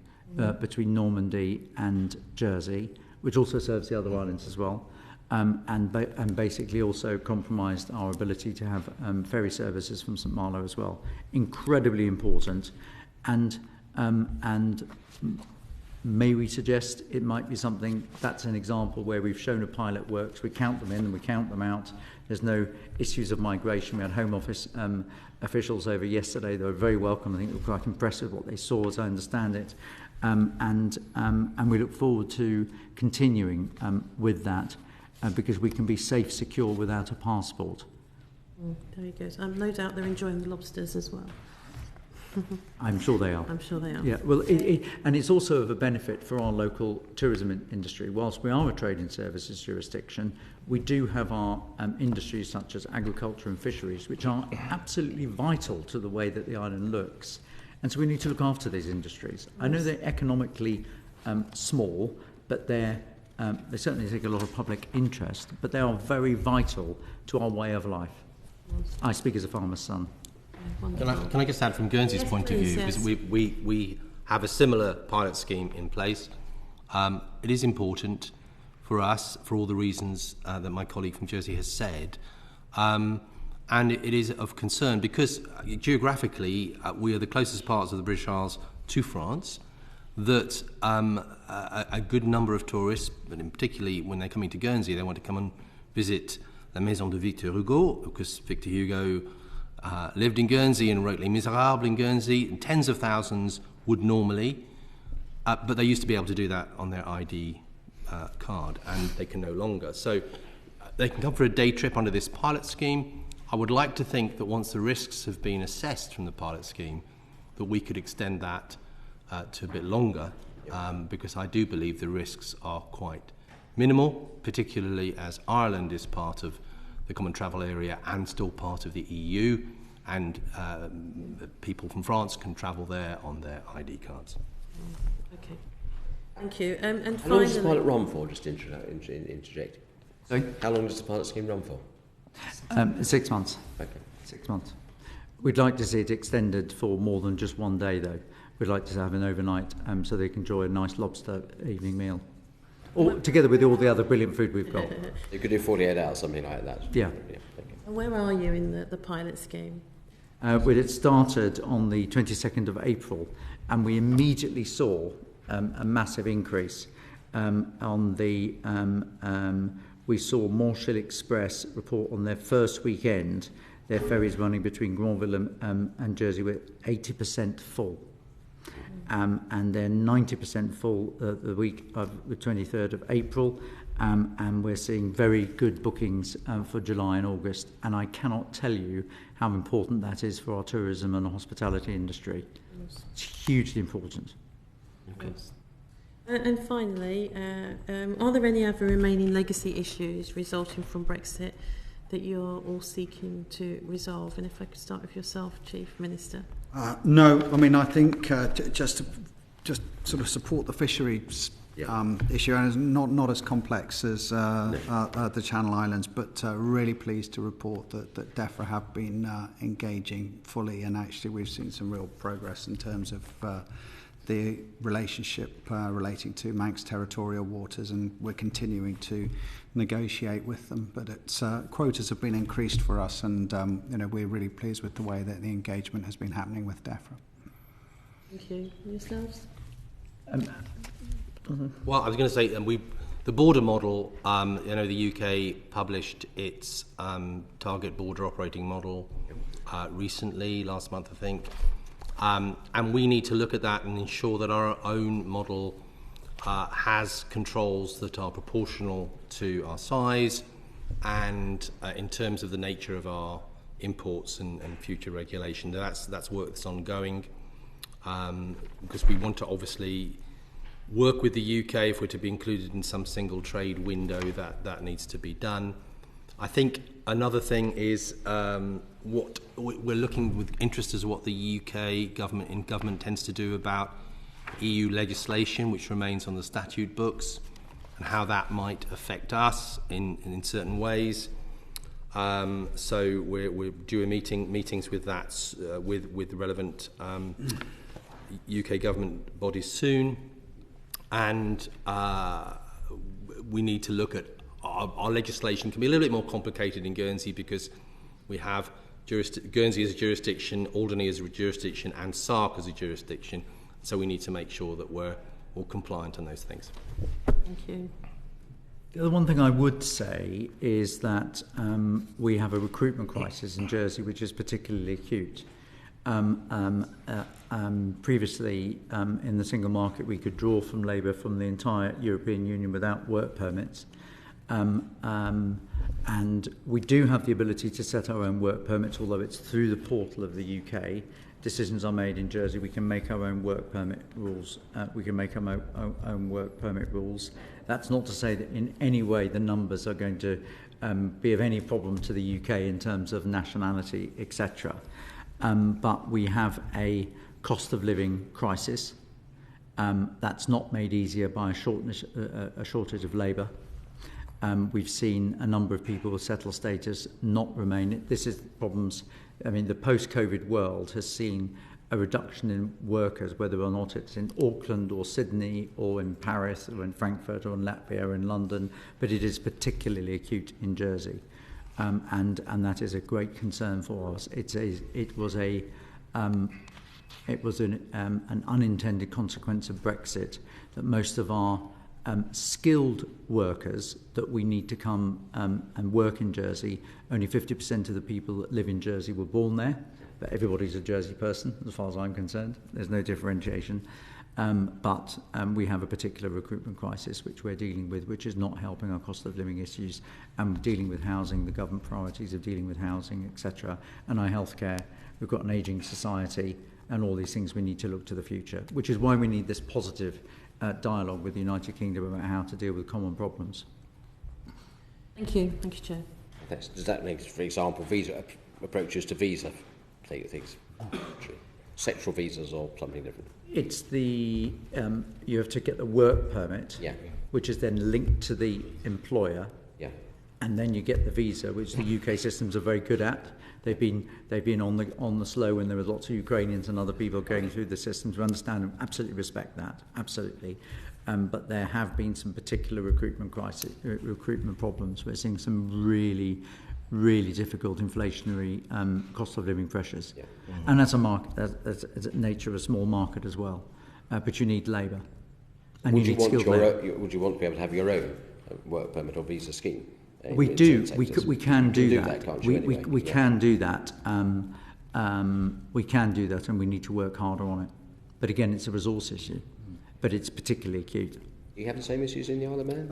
between Normandy and Jersey, which also serves the other islands as well, and basically also compromised our ability to have ferry services from St Malo as well. Incredibly important, and may we suggest it might be something, that's an example where we've shown a pilot works, we count them in and we count them out. There's no issues of migration. We had Home Office officials over yesterday. They were very welcome. I think they were quite impressed with what they saw, as I understand it. And we look forward to continuing with that because we can be safe, secure without a passport. There you go. No doubt they're enjoying the lobsters as well. I'm sure they are. I'm sure they are. Yeah, well, and it's also of a benefit for our local tourism industry. Whilst we are a trading services jurisdiction, we do have our industries such as agriculture and fisheries, which are absolutely vital to the way that the island looks. And so we need to look after these industries. I know they're economically small, but they certainly take a lot of public interest, but they are very vital to our way of life. I speak as a farmer's son. Can I just add from Guernsey's point of view, yes. because we have a similar pilot scheme in place. It is important for us, for all the reasons that my colleague from Jersey has said, and it is of concern because geographically we are the closest parts of the British Isles to France, that a good number of tourists, but in particularly when they're coming to Guernsey, they want to come and visit la Maison de Victor Hugo, because Victor Hugo lived in Guernsey and wrote Les Miserables in Guernsey, and tens of thousands would normally, but they used to be able to do that on their ID card, and they can no longer. So they can come for a day trip under this pilot scheme. I would like to think that once the risks have been assessed from the pilot scheme, that we could extend that to a bit longer, because I do believe the risks are quite minimal, particularly as Ireland is part of the Common Travel Area and still part of the EU, and people from France can travel there on their ID cards. Okay. Thank you. And How long does the finally, pilot run for, just to interject? Sorry? How long does the pilot scheme run for? 6 months. Okay. 6 months. We'd like to see it extended for more than just one day, though. We'd like to have an overnight so they can enjoy a nice lobster evening meal. Or, together with all the other brilliant food we've got. You could do 48 hours, something like that. Yeah. Okay. and where are you in the pilot scheme? Well, it started on the 22nd of April, and we immediately saw a massive increase. We saw Montchil Express report on their first weekend, their ferries running between Granville and Jersey were 80% full. And they're 90% full the week of the 23rd of April, and we're seeing very good bookings for July and August, and I cannot tell you how important that is for our tourism and hospitality industry. It's hugely important. Okay. And finally, are there any other remaining legacy issues resulting from Brexit that you're all seeking to resolve? And if I could start with yourself, Chief Minister. No, I mean, I think just sort of support the fisheries issue, and it's not as complex as the Channel Islands, but really pleased to report that DEFRA have been engaging fully, and actually we've seen some real progress in terms of the relationship relating to Manx territorial waters, and we're continuing to negotiate with them. But it's quotas have been increased for us, and we're really pleased with the way that the engagement has been happening with DEFRA. Thank you. Yourselves? Well, I was going to say, the border model, the UK published its target border operating model recently, last month, I think. And we need to look at that and ensure that our own model has controls that are proportional to our size and in terms of the nature of our imports and future regulation. That's work that's ongoing, because we want to obviously work with the UK if we're to be included in some single trade window. That needs to be done. I think another thing is what we're looking with interest as what the UK government tends to do about EU legislation, which remains on the statute books, and how that might affect us in certain ways. So we're doing meetings with that with relevant UK government bodies soon, and we need to look at our legislation. Can be a little bit more complicated in Guernsey because we have Guernsey as a jurisdiction, Alderney as a jurisdiction, and Sark as a jurisdiction. So we need to make sure that we're all compliant on those things. Thank you. The other one thing I would say is that we have a recruitment crisis in Jersey, which is particularly acute. Previously, in the single market, we could draw from labour from the entire European Union without work permits. And we do have the ability to set our own work permits, although it's through the portal of the UK. Decisions are made in Jersey. We can make our own work permit rules. Own work permit rules. That's not to say that in any way the numbers are going to be of any problem to the UK in terms of nationality, etc. But we have a cost of living crisis. That's not made easier by a shortage of labour. We've seen a number of people with settled status not remain. This is problems. I mean, the post-COVID world has seen a reduction in workers, whether or not it's in Auckland or Sydney or in Paris or in Frankfurt or in Latvia or in London, but it is particularly acute in Jersey, and that is a great concern for us. It was an unintended consequence of Brexit that most of our skilled workers that we need to come and work in Jersey, only 50% of the people that live in Jersey were born there, but everybody's a Jersey person as far as I'm concerned. There's no differentiation. But we have a particular recruitment crisis which we're dealing with, which is not helping our cost of living issues, and dealing with housing, the government priorities of dealing with housing, etc., and our healthcare. We've got an ageing society, and all these things we need to look to the future, which is why we need this positive dialogue with the United Kingdom about how to deal with common problems. Thank you, Chair. Does that make, for example, visa approaches to visa things, sexual visas or something different? It's the you have to get the work permit, which is then linked to the employer, and then you get the visa, which the UK systems are very good at. They've been on the slow when there was lots of Ukrainians and other people going through the systems. We understand and absolutely respect that, absolutely. But there have been some particular recruitment problems. We're seeing some really, really difficult inflationary cost of living pressures, and that's a market, that's a nature of a small market as well. But you need labour, and you need skilled labour. Would you want to be able to have your own work permit or visa scheme? We do. We can do that. We can do that. We can do that, and we need to work harder on it. But again, it's a resource issue. But it's particularly acute. Do you have the same issues in the Isle of Man?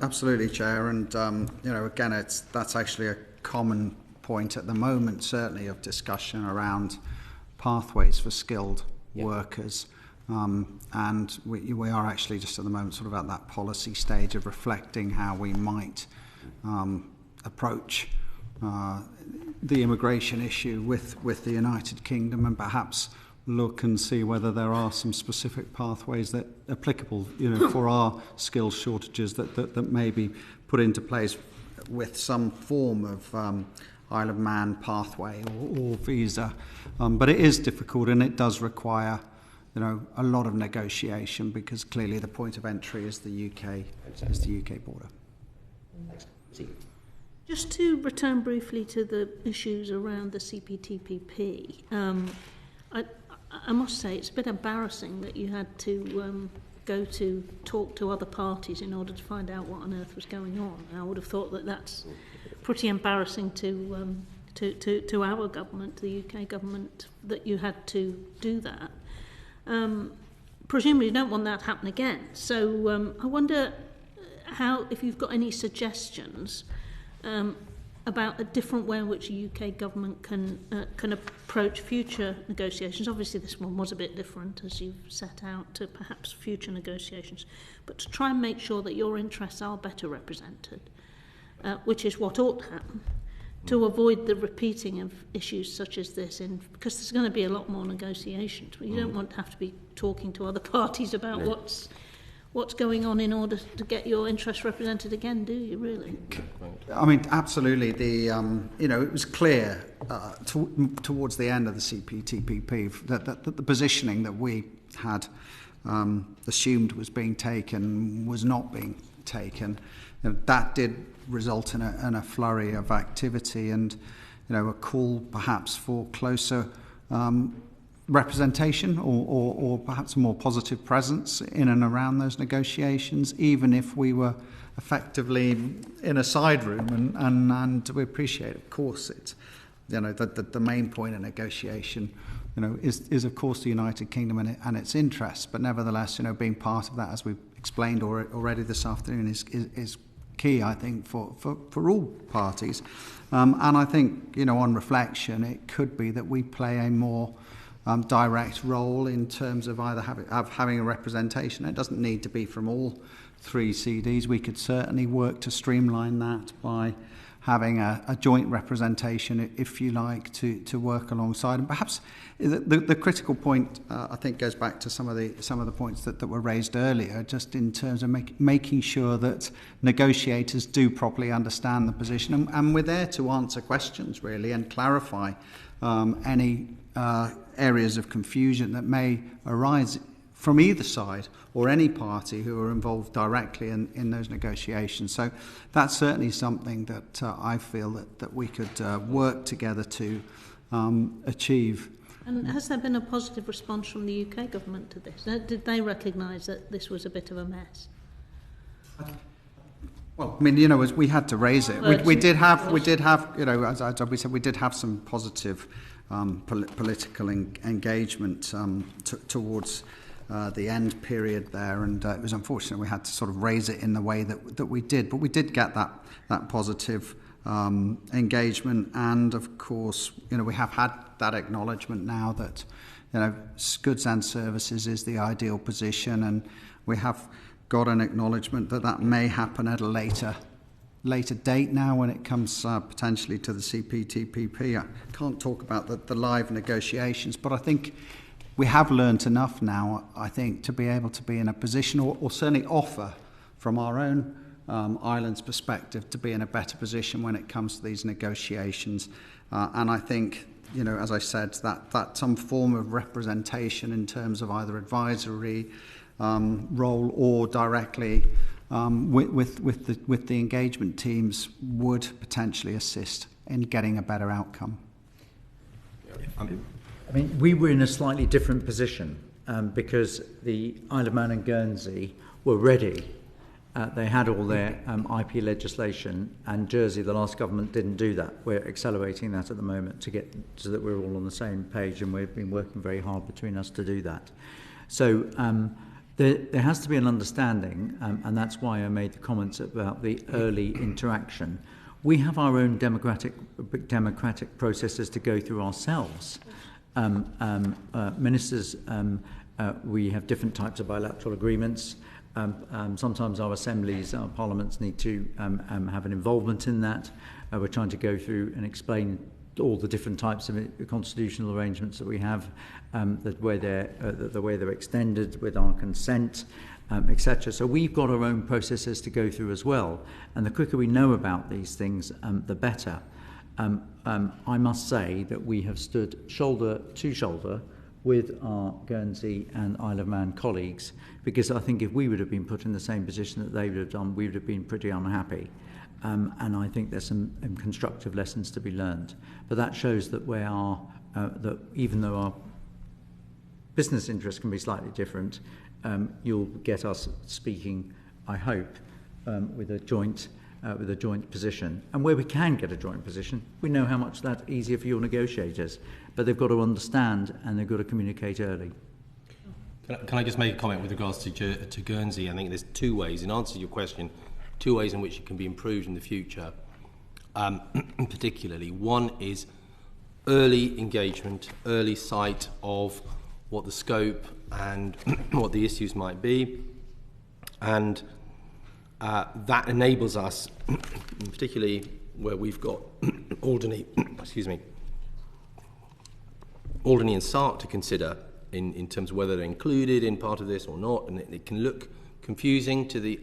Absolutely, Chair. And again, that's actually a common point at the moment, certainly, of discussion around pathways for skilled workers. And we are actually just at the moment sort of at that policy stage of reflecting how we might approach the immigration issue with the United Kingdom, and perhaps look and see whether there are some specific pathways that are applicable, for our skills shortages that may be put into place with some form of Isle of Man pathway or visa. But it is difficult, and it does require a lot of negotiation, because clearly the point of entry is the UK, border. Just to return briefly to the issues around the CPTPP, I must say it's a bit embarrassing that you had to go to talk to other parties in order to find out what on earth was going on. I would have thought that that's pretty embarrassing to our government, the UK government, that you had to do that. Presumably you don't want that to happen again. So I wonder if you've got any suggestions about a different way in which the UK government can approach future negotiations. Obviously this one was a bit different, as you've set out, to perhaps future negotiations, but to try and make sure that your interests are better represented, which is what ought to happen, to avoid the repeating of issues such as this, because there's going to be a lot more negotiations. You don't want to have to be talking to other parties about what's going on in order to get your interests represented again, do you, really? I mean, absolutely. It was clear towards the end of the CPTPP that the positioning that we had assumed was being taken was not being taken. That did result in a flurry of activity, and a call perhaps for closer representation or perhaps a more positive presence in and around those negotiations, even if we were effectively in a side room, and we appreciate, of course, it's the main point of negotiation is of course the United Kingdom and its interests, but nevertheless being part of that, as we've explained already this afternoon, is key, I think, for all parties. And I think, on reflection, it could be that we play a more direct role in terms of either having a representation. It doesn't need to be from all 3 CDs. We could certainly work to streamline that by having a joint representation, if you like, to work alongside. And perhaps the critical point, I think, goes back to some of the points that were raised earlier, just in terms of making sure that negotiators do properly understand the position. And we're there to answer questions, really, and clarify any areas of confusion that may arise from either side or any party who are involved directly in those negotiations. So that's certainly something that I feel that we could work together to achieve. And has there been a positive response from the UK government to this? Did they recognise that this was a bit of a mess? Well, I mean, as we had to raise it. We did have, as we said, we did have some positive political engagement towards the end period there, and it was unfortunate we had to sort of raise it in the way that we did, but we did get that positive engagement, and of course, we have had that acknowledgement now that goods and services is the ideal position, and we have got an acknowledgement that may happen at a later date now when it comes potentially to the CPTPP. I can't talk about the live negotiations, but I think we have learnt enough now, I think, to be able to be in a position, or certainly offer from our own island's perspective, to be in a better position when it comes to these negotiations. And I think, as I said, that some form of representation in terms of either advisory role or directly with the engagement teams would potentially assist in getting a better outcome. I mean, we were in a slightly different position because the Isle of Man and Guernsey were ready. They had all their IP legislation, and Jersey, the last government, didn't do that. We're accelerating that at the moment to get so that we're all on the same page, and we've been working very hard between us to do that. So there has to be an understanding, and that's why I made the comments about the early interaction. We have our own democratic processes to go through ourselves. Ministers, we have different types of bilateral agreements. Sometimes our assemblies, our parliaments need to have an involvement in that. We're trying to go through and explain all the different types of constitutional arrangements that we have, the way they're extended with our consent, etc. So we've got our own processes to go through as well. And the quicker we know about these things, the better. I must say that we have stood shoulder to shoulder with our Guernsey and Isle of Man colleagues, because I think if we would have been put in the same position that they would have done, we would have been pretty unhappy. And I think there's some constructive lessons to be learned. But that shows that we are, that even though our business interests can be slightly different, you'll get us speaking, I hope, with a joint position. And where we can get a joint position, we know how much that's easier for your negotiators. But they've got to understand, and they've got to communicate early. Can I just make a comment with regards to Guernsey? I think there's 2 ways, in answer to your question, 2 ways in which it can be improved in the future, particularly. One is early engagement, early sight of what the scope and what the issues might be, and that enables us, particularly where we've got Alderney and Sark to consider in terms of whether they're included in part of this or not, and it can look confusing to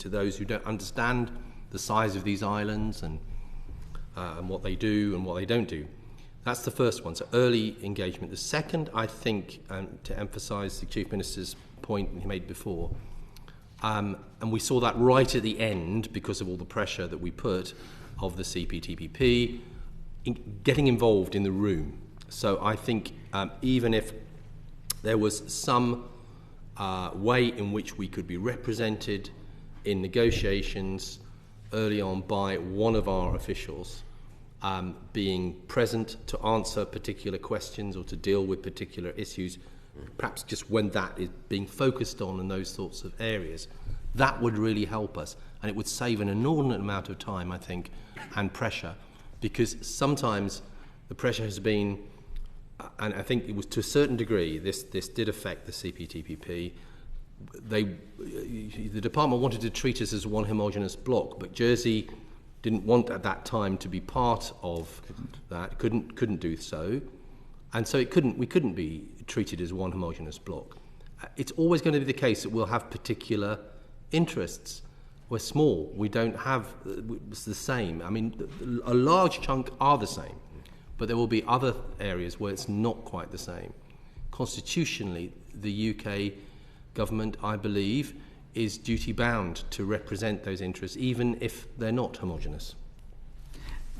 those who don't understand the size of these islands and what they do and what they don't do. That's the first one, so early engagement. The second, I think, to emphasise the Chief Minister's point he made before, and we saw that right at the end because of all the pressure that we put of the CPTPP, getting involved in the room. So I think even if there was some way in which we could be represented in negotiations early on by one of our officials, being present to answer particular questions or to deal with particular issues, perhaps just when that is being focused on in those sorts of areas, That would really help us, and it would save an inordinate amount of time, I think, and pressure, because sometimes the pressure has been, and I think it was to a certain degree, this did affect the CPTPP. The department wanted to treat us as one homogenous block, but Jersey didn't want at that time to be part of that, couldn't do so, and so we couldn't be treated as one homogenous block. It's always going to be the case that we'll have particular interests. We're small, we don't have, it's the same. I mean, a large chunk are the same, but there will be other areas where it's not quite the same. Constitutionally, the UK government, I believe, is duty-bound to represent those interests, even if they're not homogenous.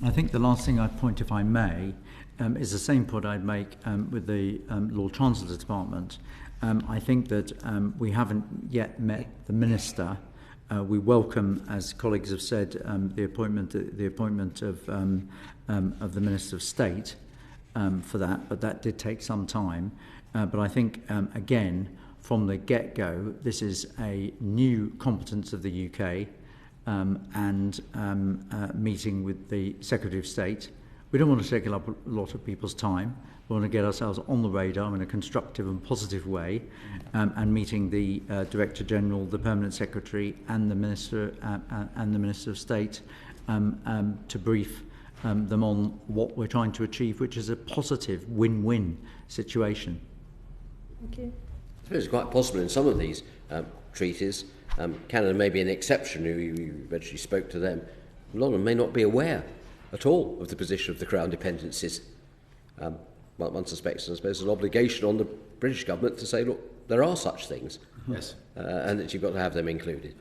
I think the last thing I'd point, if I may, is the same point I'd make with the Lord Chancellor's Department. I think that we haven't yet met the Minister. We welcome, as colleagues have said, the appointment of the Minister of State for that, but that did take some time. But I think, again, from the get-go, this is a new competence of the UK, and meeting with the Secretary of State. We don't want to take up a lot of people's time. We want to get ourselves on the radar in a constructive and positive way, and meeting the Director General, the Permanent Secretary, and the Minister of State to brief them on what we're trying to achieve, which is a positive win-win situation. Thank you. I suppose it's quite possible in some of these treaties. Canada may be an exception. You eventually spoke to them. A lot of them may not be aware at all of the position of the Crown dependencies. One suspects, I suppose, an obligation on the British government to say, look, there are such things, yes, and that you've got to have them included.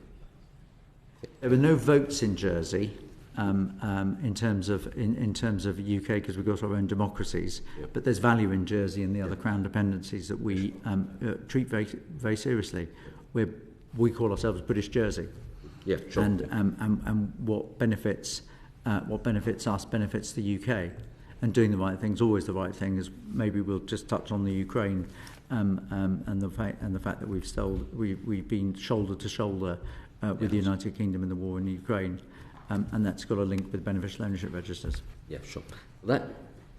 There were no votes in Jersey in terms of UK, because we've got our own democracies. Yep. But there's value in Jersey and the other Crown dependencies that we treat very, very seriously. We call ourselves British Jersey. Yeah, sure. And what benefits us benefits the UK. And doing the right thing is always the right thing. As maybe we'll just touch on the Ukraine and the fact that we've been shoulder to shoulder with the United Kingdom in the war in Ukraine. And that's got a link with beneficial ownership registers. Yeah, sure. I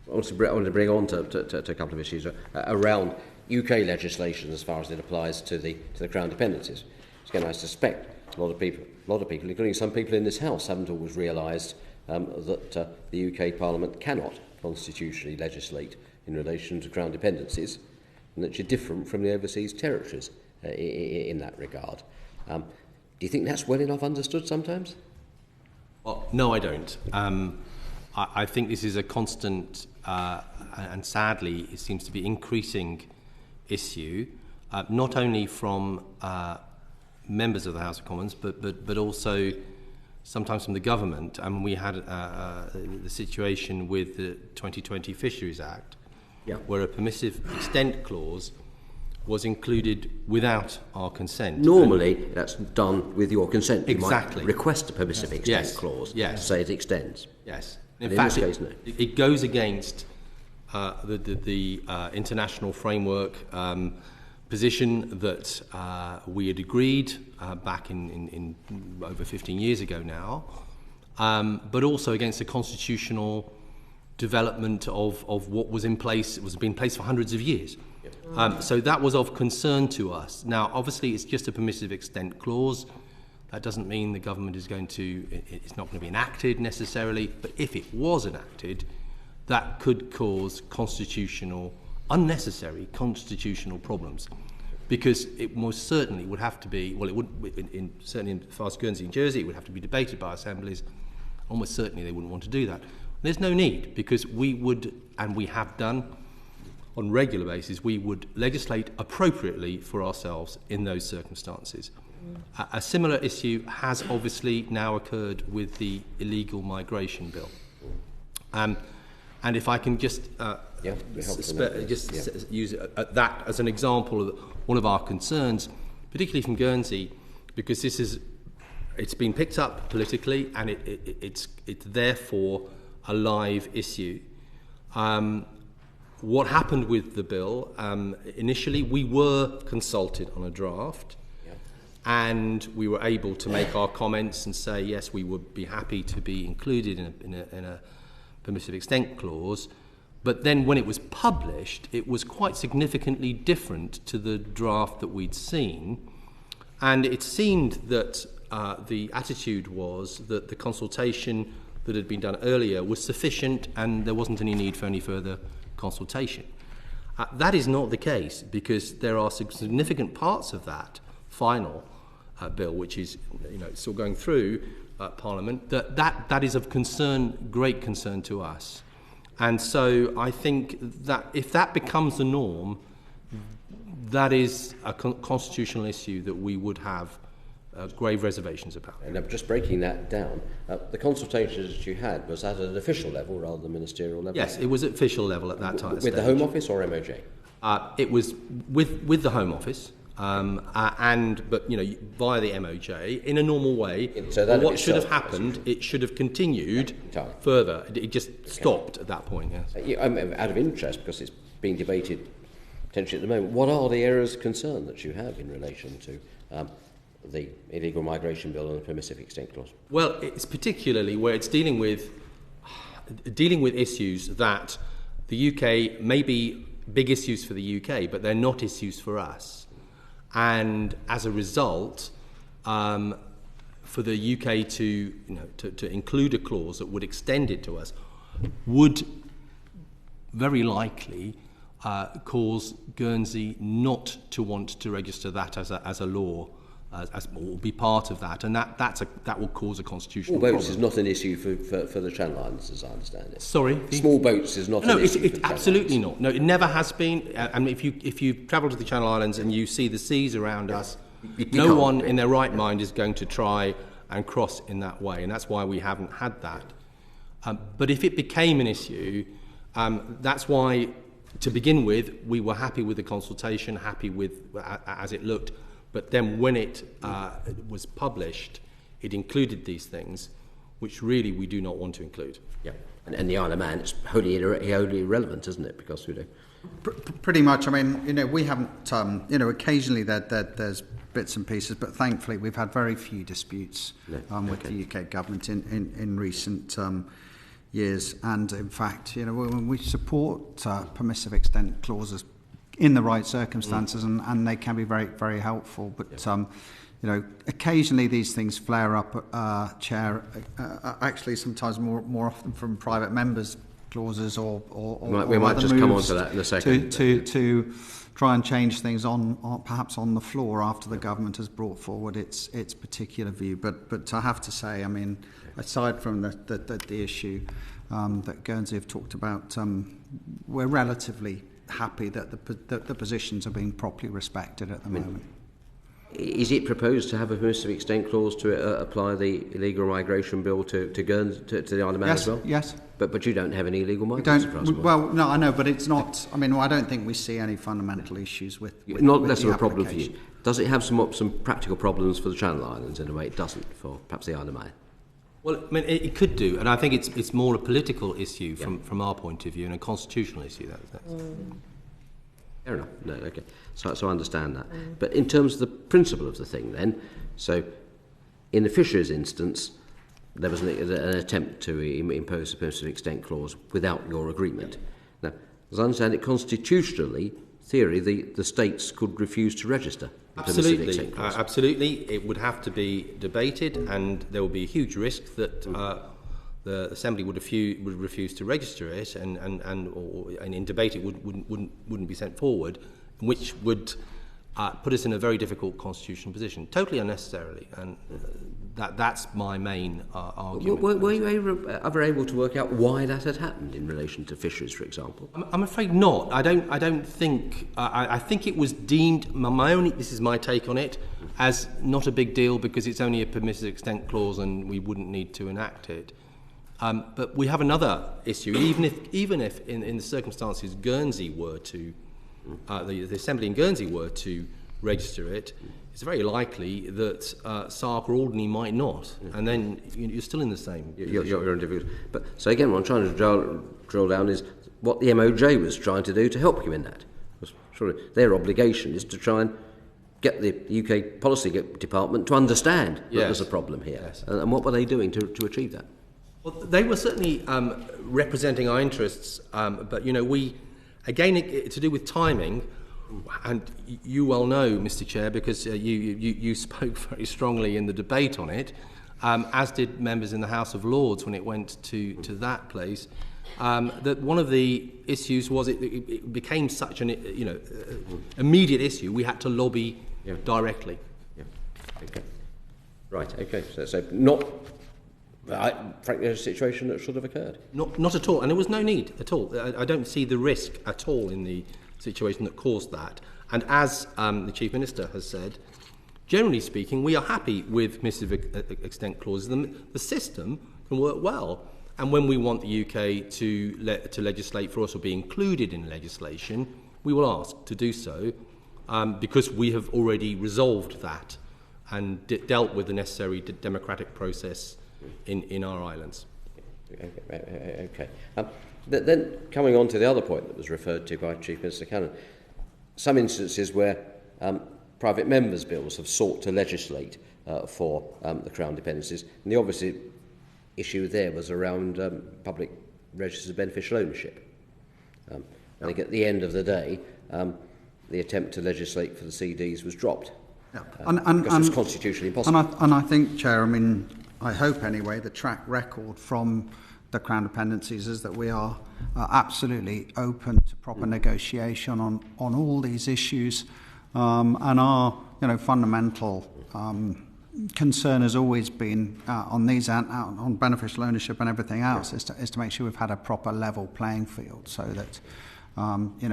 want to bring on to a couple of issues around UK legislation as far as it applies to the Crown dependencies. Again, I suspect a lot of people, including some people in this House, haven't always realised that the UK Parliament cannot constitutionally legislate in relation to Crown dependencies, and that you're different from the overseas territories in that regard. Do you think that's well enough understood sometimes? Well, no, I don't. I think this is a constant, and sadly, it seems to be increasing issue, not only from members of the House of Commons, but also sometimes from the government. I mean, we had the situation with the 2020 Fisheries Act, where a permissive extent clause was included without our consent. Normally, that's done with your consent. Exactly. You might request a permissive extent clause to say it extends. Yes. In fact, this case, no. It goes against the international framework position that we had agreed back in over 15 years ago now, but also against the constitutional development of what was in place. It was been in place for hundreds of years. So that was of concern to us. Now, obviously, it's just a permissive extent clause. That doesn't mean the government is it's not going to be enacted necessarily, but if it was enacted, that could cause unnecessary constitutional problems, because it most certainly would have to be, well, it would, certainly in Jersey, Guernsey and Jersey, it would have to be debated by assemblies. Almost certainly they wouldn't want to do that. There's no need, because we would, and we have done, on a regular basis, we would legislate appropriately for ourselves in those circumstances. A similar issue has obviously now occurred with the illegal migration bill. And if I can just use that as an example of one of our concerns, particularly from Guernsey, because it's been picked up politically and it's therefore a live issue. What happened with the bill? Initially, we were consulted on a draft, and we were able to make our comments and say, yes, we would be happy to be included in a permissive extent clause. But then when it was published, it was quite significantly different to the draft that we'd seen. And it seemed that the attitude was that the consultation that had been done earlier was sufficient and there wasn't any need for any further consultation. That is not the case, because there are significant parts of that final bill, which is still going through Parliament, that is of concern, great concern to us. And so I think that if that becomes the norm, that is a constitutional issue that we would have grave reservations about. And I'm just breaking that down. The consultations that you had, was that at an official level rather than ministerial level? Yes, it was at official level at that time. With the Home Office or MOJ? It was with the Home Office, but via the MOJ in a normal way. So what should have happened? It should have continued further. It just stopped at that point. Yes. Out of interest, because it's being debated potentially at the moment, what are the areas of concern that you have in relation to the illegal migration bill and the permissive extent clause? Well, it's particularly where it's dealing with issues that the UK may be big issues for the UK, but they're not issues for us. And as a result, for the UK to include a clause that would extend it to us would very likely cause Guernsey not to want to register that as a law, or be part of that, and that will cause a constitutional problem. Small boats is not an issue for the Channel Islands, as I understand it. Sorry? Small boats is not an issue for the Channel Islands. No, it's absolutely not. No, it never has been. And if you travel to the Channel Islands and you see the seas around us, no one in their right mind is going to try and cross in that way, and that's why we haven't had that. But if it became an issue, that's why, to begin with, we were happy with the consultation, happy with as it looked. But then when it was published, it included these things, which really we do not want to include. Yeah, and the Isle of Man, it's wholly irrelevant, isn't it? Because we do. Pretty much. I mean, we haven't. Occasionally there's bits and pieces, but thankfully we've had very few disputes with the UK government in recent years. And in fact, when we support permissive extent clauses in the right circumstances, and they can be very, very helpful. But occasionally these things flare up, Chair. Actually, sometimes more often from private members' clauses or we might just come on to that in a second. To try and change things perhaps on the floor after the government has brought forward its particular view. But I have to say, I mean, aside from the issue that Guernsey have talked about, we're relatively happy that the positions are being properly respected at the moment. Is it proposed to have a permissive extent clause to apply the illegal migration bill to Guernsey, to the Isle of Man as well? Yes. But you don't have any illegal migrants across the Well, no, I know, but it's not. I mean, I don't think we see any fundamental issues with not less the of a problem for you. Does it have some practical problems for the Channel Islands in a way it doesn't for perhaps the Isle of Man? Well, I mean, it could do, and I think it's more a political issue from our point of view and a constitutional issue. Fair enough. No, okay. So I understand that. But in terms of the principle of the thing, then, so in the fisheries instance, there was an attempt to impose a permissive extent clause without your agreement. Now, as I understand it, constitutionally, theory, the states could refuse to register. Absolutely, absolutely. It would have to be debated, and there would be a huge risk that the Assembly would refuse to register it, and in debate it wouldn't be sent forward, which would put us in a very difficult constitutional position, totally unnecessarily, and that's my main argument. Were you ever able to work out why that had happened in relation to fisheries, for example? I'm afraid not. I don't think. I think it was deemed. This is my take on it, as not a big deal because it's only a permissive extent clause and we wouldn't need to enact it. But we have another issue. Even if in the circumstances Guernsey were to, the Assembly in Guernsey were to register it, it's very likely that SARC or Alderney might not, and then you're still in the same. You're in difficulty. But so again, what I'm trying to drill down is what the MOJ was trying to do to help you in that. Surely their obligation is to try and get the UK Policy Department to understand that Yes. there's a problem here. Yes. And what were they doing to achieve that? Well, they were certainly representing our interests, but, we, again, to do with timing, and you well know, Mr. Chair, because you spoke very strongly in the debate on it, as did members in the House of Lords when it went to that place, that one of the issues was it became such an immediate issue. We had to lobby directly. Yeah. Okay. Right. Okay. So not, frankly, a situation that should have occurred. Not at all, and there was no need at all. I don't see the risk at all in the situation that caused that. And as the Chief Minister has said, generally speaking, we are happy with permissive extent clauses. The system can work well. And when we want the UK to legislate for us or be included in legislation, we will ask to do so because we have already resolved that and dealt with the necessary democratic process in our islands. Okay. Then coming on to the other point that was referred to by Chief Minister Cannan, some instances where private members' bills have sought to legislate for the Crown dependencies, and the obvious issue there was around public registers of beneficial ownership. I think at the end of the day, the attempt to legislate for the CDs was dropped. Yeah. Because it's constitutionally impossible. And I think, Chair, I hope anyway, the track record from the Crown dependencies is that we are absolutely open to proper negotiation on all these issues, and our fundamental concern has always been on these on beneficial ownership and everything else is to make sure we've had a proper level playing field so that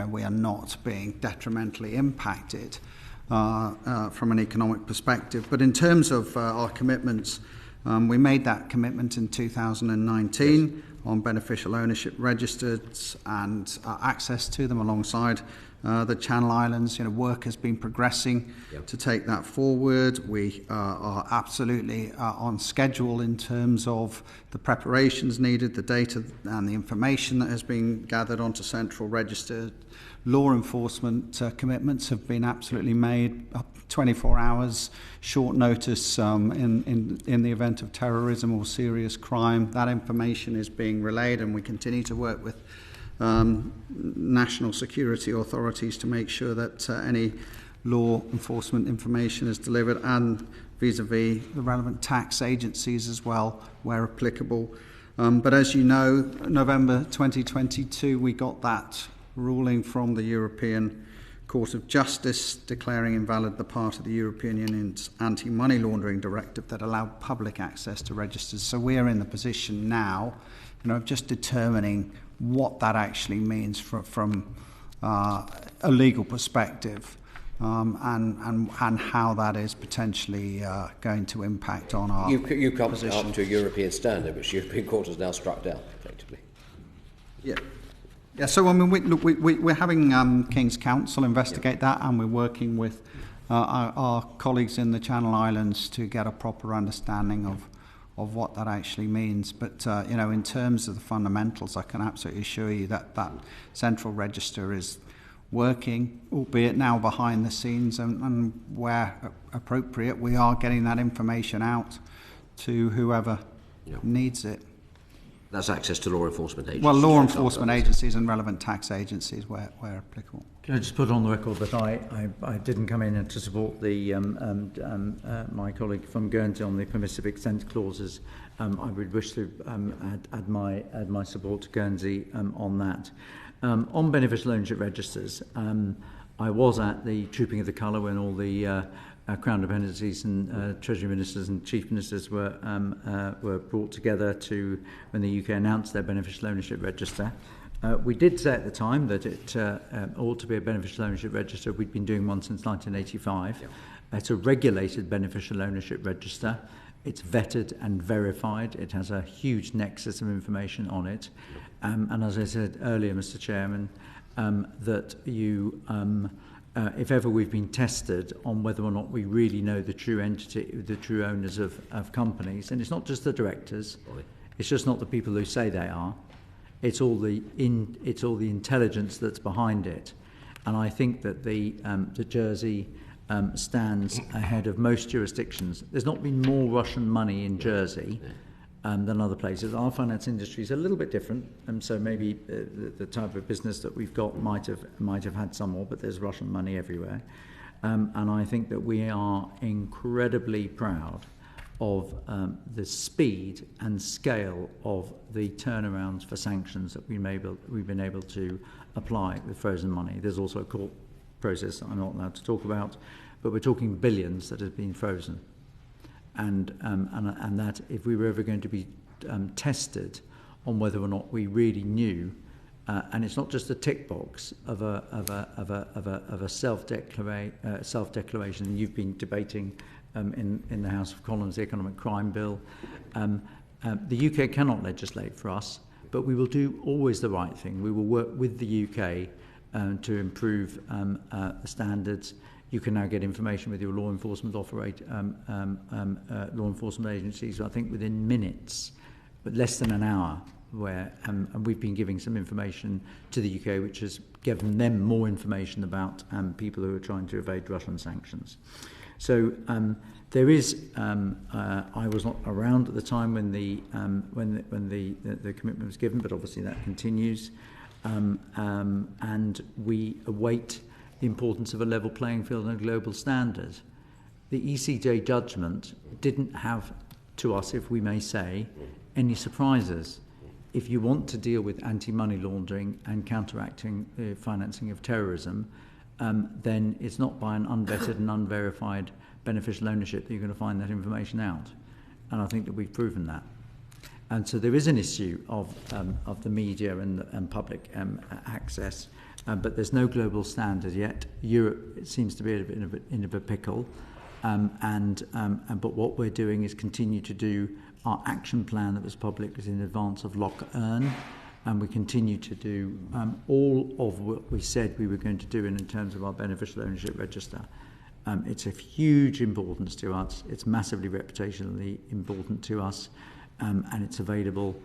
we are not being detrimentally impacted from an economic perspective. But in terms of our commitments, we made that commitment in 2019 on beneficial ownership registers and access to them alongside the Channel Islands. Work has been progressing to take that forward. We are absolutely on schedule in terms of the preparations needed, the data and the information that has been gathered onto central register. Law enforcement commitments have been absolutely made. 24 hours, short notice in the event of terrorism or serious crime. That information is being relayed, and we continue to work with national security authorities to make sure that any law enforcement information is delivered, and vis-à-vis the relevant tax agencies as well, where applicable. But as you know, November 2022, we got that ruling from the European Court of Justice declaring invalid the part of the European Union's anti-money laundering directive that allowed public access to registers. So we are in the position now, of just determining what that actually means from a legal perspective, and how that is potentially going to impact on our You come position. up to a European standard, which the European Court has now struck down, effectively. Yeah. Yeah, so we're having King's Counsel investigate that, and we're working with our colleagues in the Channel Islands to get a proper understanding of what that actually means. But in terms of the fundamentals, I can absolutely assure you that central register is working, albeit now behind the scenes, and where appropriate, we are getting that information out to whoever needs it. That's access to law enforcement agencies. Well, law enforcement agencies and relevant tax agencies where applicable. Can I just put on the record that I didn't come in to support the my colleague from Guernsey on the permissive extent clauses. I would wish to add my support to Guernsey on that. On beneficial ownership registers, I was at the Trooping of the Colour when all the Crown dependencies and Treasury Ministers and Chief Ministers were brought together when the UK announced their beneficial ownership register. We did say at the time that it ought to be a beneficial ownership register. We'd been doing one since 1985. It's a regulated beneficial ownership register. It's vetted and verified. It has a huge nexus of information on it. And as I said earlier, Mr. Chairman, that you... if ever we've been tested on whether or not we really know the true entity, the true owners of companies, and it's not just the directors, it's just not the people who say they are, it's all the intelligence that's behind it, and I think that the Jersey stands ahead of most jurisdictions. There's not been more Russian money in Jersey than other places. Our finance industry is a little bit different, so maybe the type of business that we've got might have had some more, but there's Russian money everywhere. And I think that we are incredibly proud of the speed and scale of the turnarounds for sanctions that we've been able to apply with frozen money. There's also a court process I'm not allowed to talk about, but we're talking billions that have been frozen. And that if we were ever going to be tested on whether or not we really knew, and it's not just a tick box of a self-declaration. You've been debating in the House of Commons the Economic Crime Bill. The UK cannot legislate for us, but we will do always the right thing. We will work with the UK to improve the standards. You can now get information with your law enforcement agencies, I think within minutes, but less than an hour, where and we've been giving some information to the UK, which has given them more information about people who are trying to evade Russian sanctions. So there is. I was not around at the time when the commitment was given, but obviously that continues, and we await the importance of a level playing field and a global standard. The ECJ judgment didn't have, to us, if we may say, any surprises. If you want to deal with anti-money laundering and counteracting the financing of terrorism, then it's not by an unvetted and unverified beneficial ownership that you're going to find that information out. And I think that we've proven that. And so there is an issue of the media and public access, but there's no global standard yet. Europe, it seems to be in a pickle, but what we're doing is continue to do our action plan that was published in advance of Lock Earn, and we continue to do all of what we said we were going to do in terms of our beneficial ownership register. It's of huge importance to us. It's massively reputationally important to us, and it's available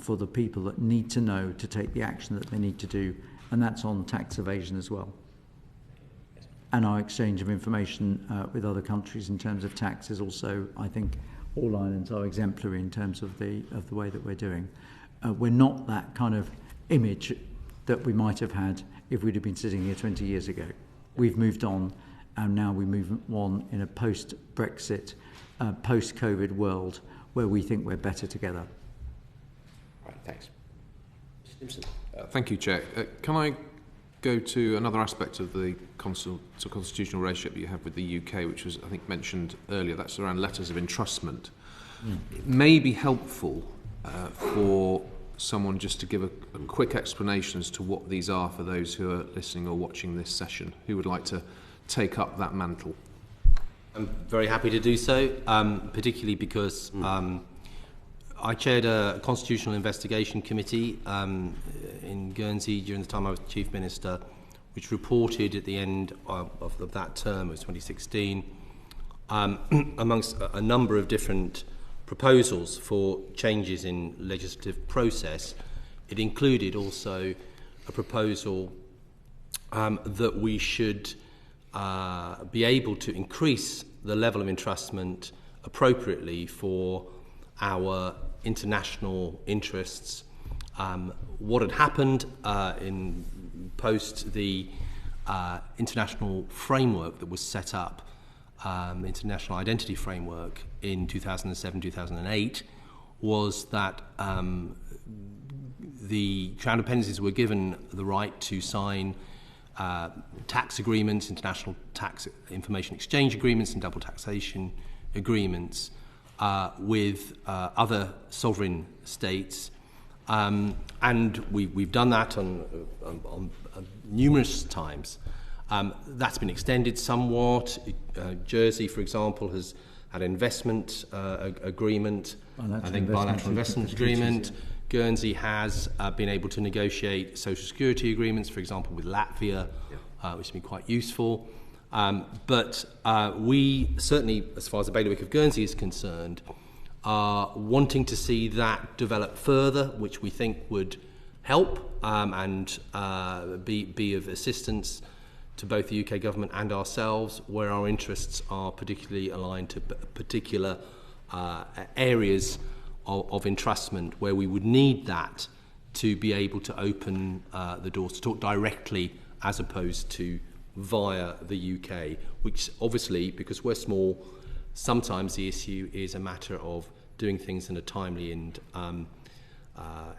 for the people that need to know to take the action that they need to do, and that's on tax evasion as well. And our exchange of information with other countries in terms of tax is also, I think, all islands are exemplary in terms of the way that we're doing. We're not that kind of image that we might have had if we'd have been sitting here 20 years ago. We've moved on, and now we move on in a post-Brexit, post-COVID world where we think we're better together. Right, thanks. Mr. Simpson. Thank you, Chair. Can I go to another aspect of the constitutional relationship you have with the UK, which was, I think, mentioned earlier? That's around letters of entrustment. It may be helpful for someone just to give a quick explanation as to what these are for those who are listening or watching this session. Who would like to take up that mantle? I'm very happy to do so, particularly because I chaired a constitutional investigation committee in Guernsey during the time I was Chief Minister, which reported at the end of that term, it was 2016, amongst a number of different proposals for changes in legislative process. It included also a proposal that we should be able to increase the level of entrustment appropriately for our international interests. What had happened in post the international framework that was set up, international identity framework in 2007-2008, was that the Crown dependencies were given the right to sign tax agreements, international tax information exchange agreements and double taxation agreements with other sovereign states, and we've done that on numerous times. That's been extended somewhat. Jersey, for example, has had an investment agreement, bilateral investment agreement. Guernsey has been able to negotiate social security agreements, for example, with Latvia, which has been quite useful. But we certainly, as far as the Bailiwick of Guernsey is concerned, are wanting to see that develop further, which we think would help and be of assistance to both the UK government and ourselves, where our interests are particularly aligned to particular areas of entrustment, where we would need that to be able to open the doors to talk directly as opposed to via the UK, which obviously, because we're small, sometimes the issue is a matter of doing things in a timely and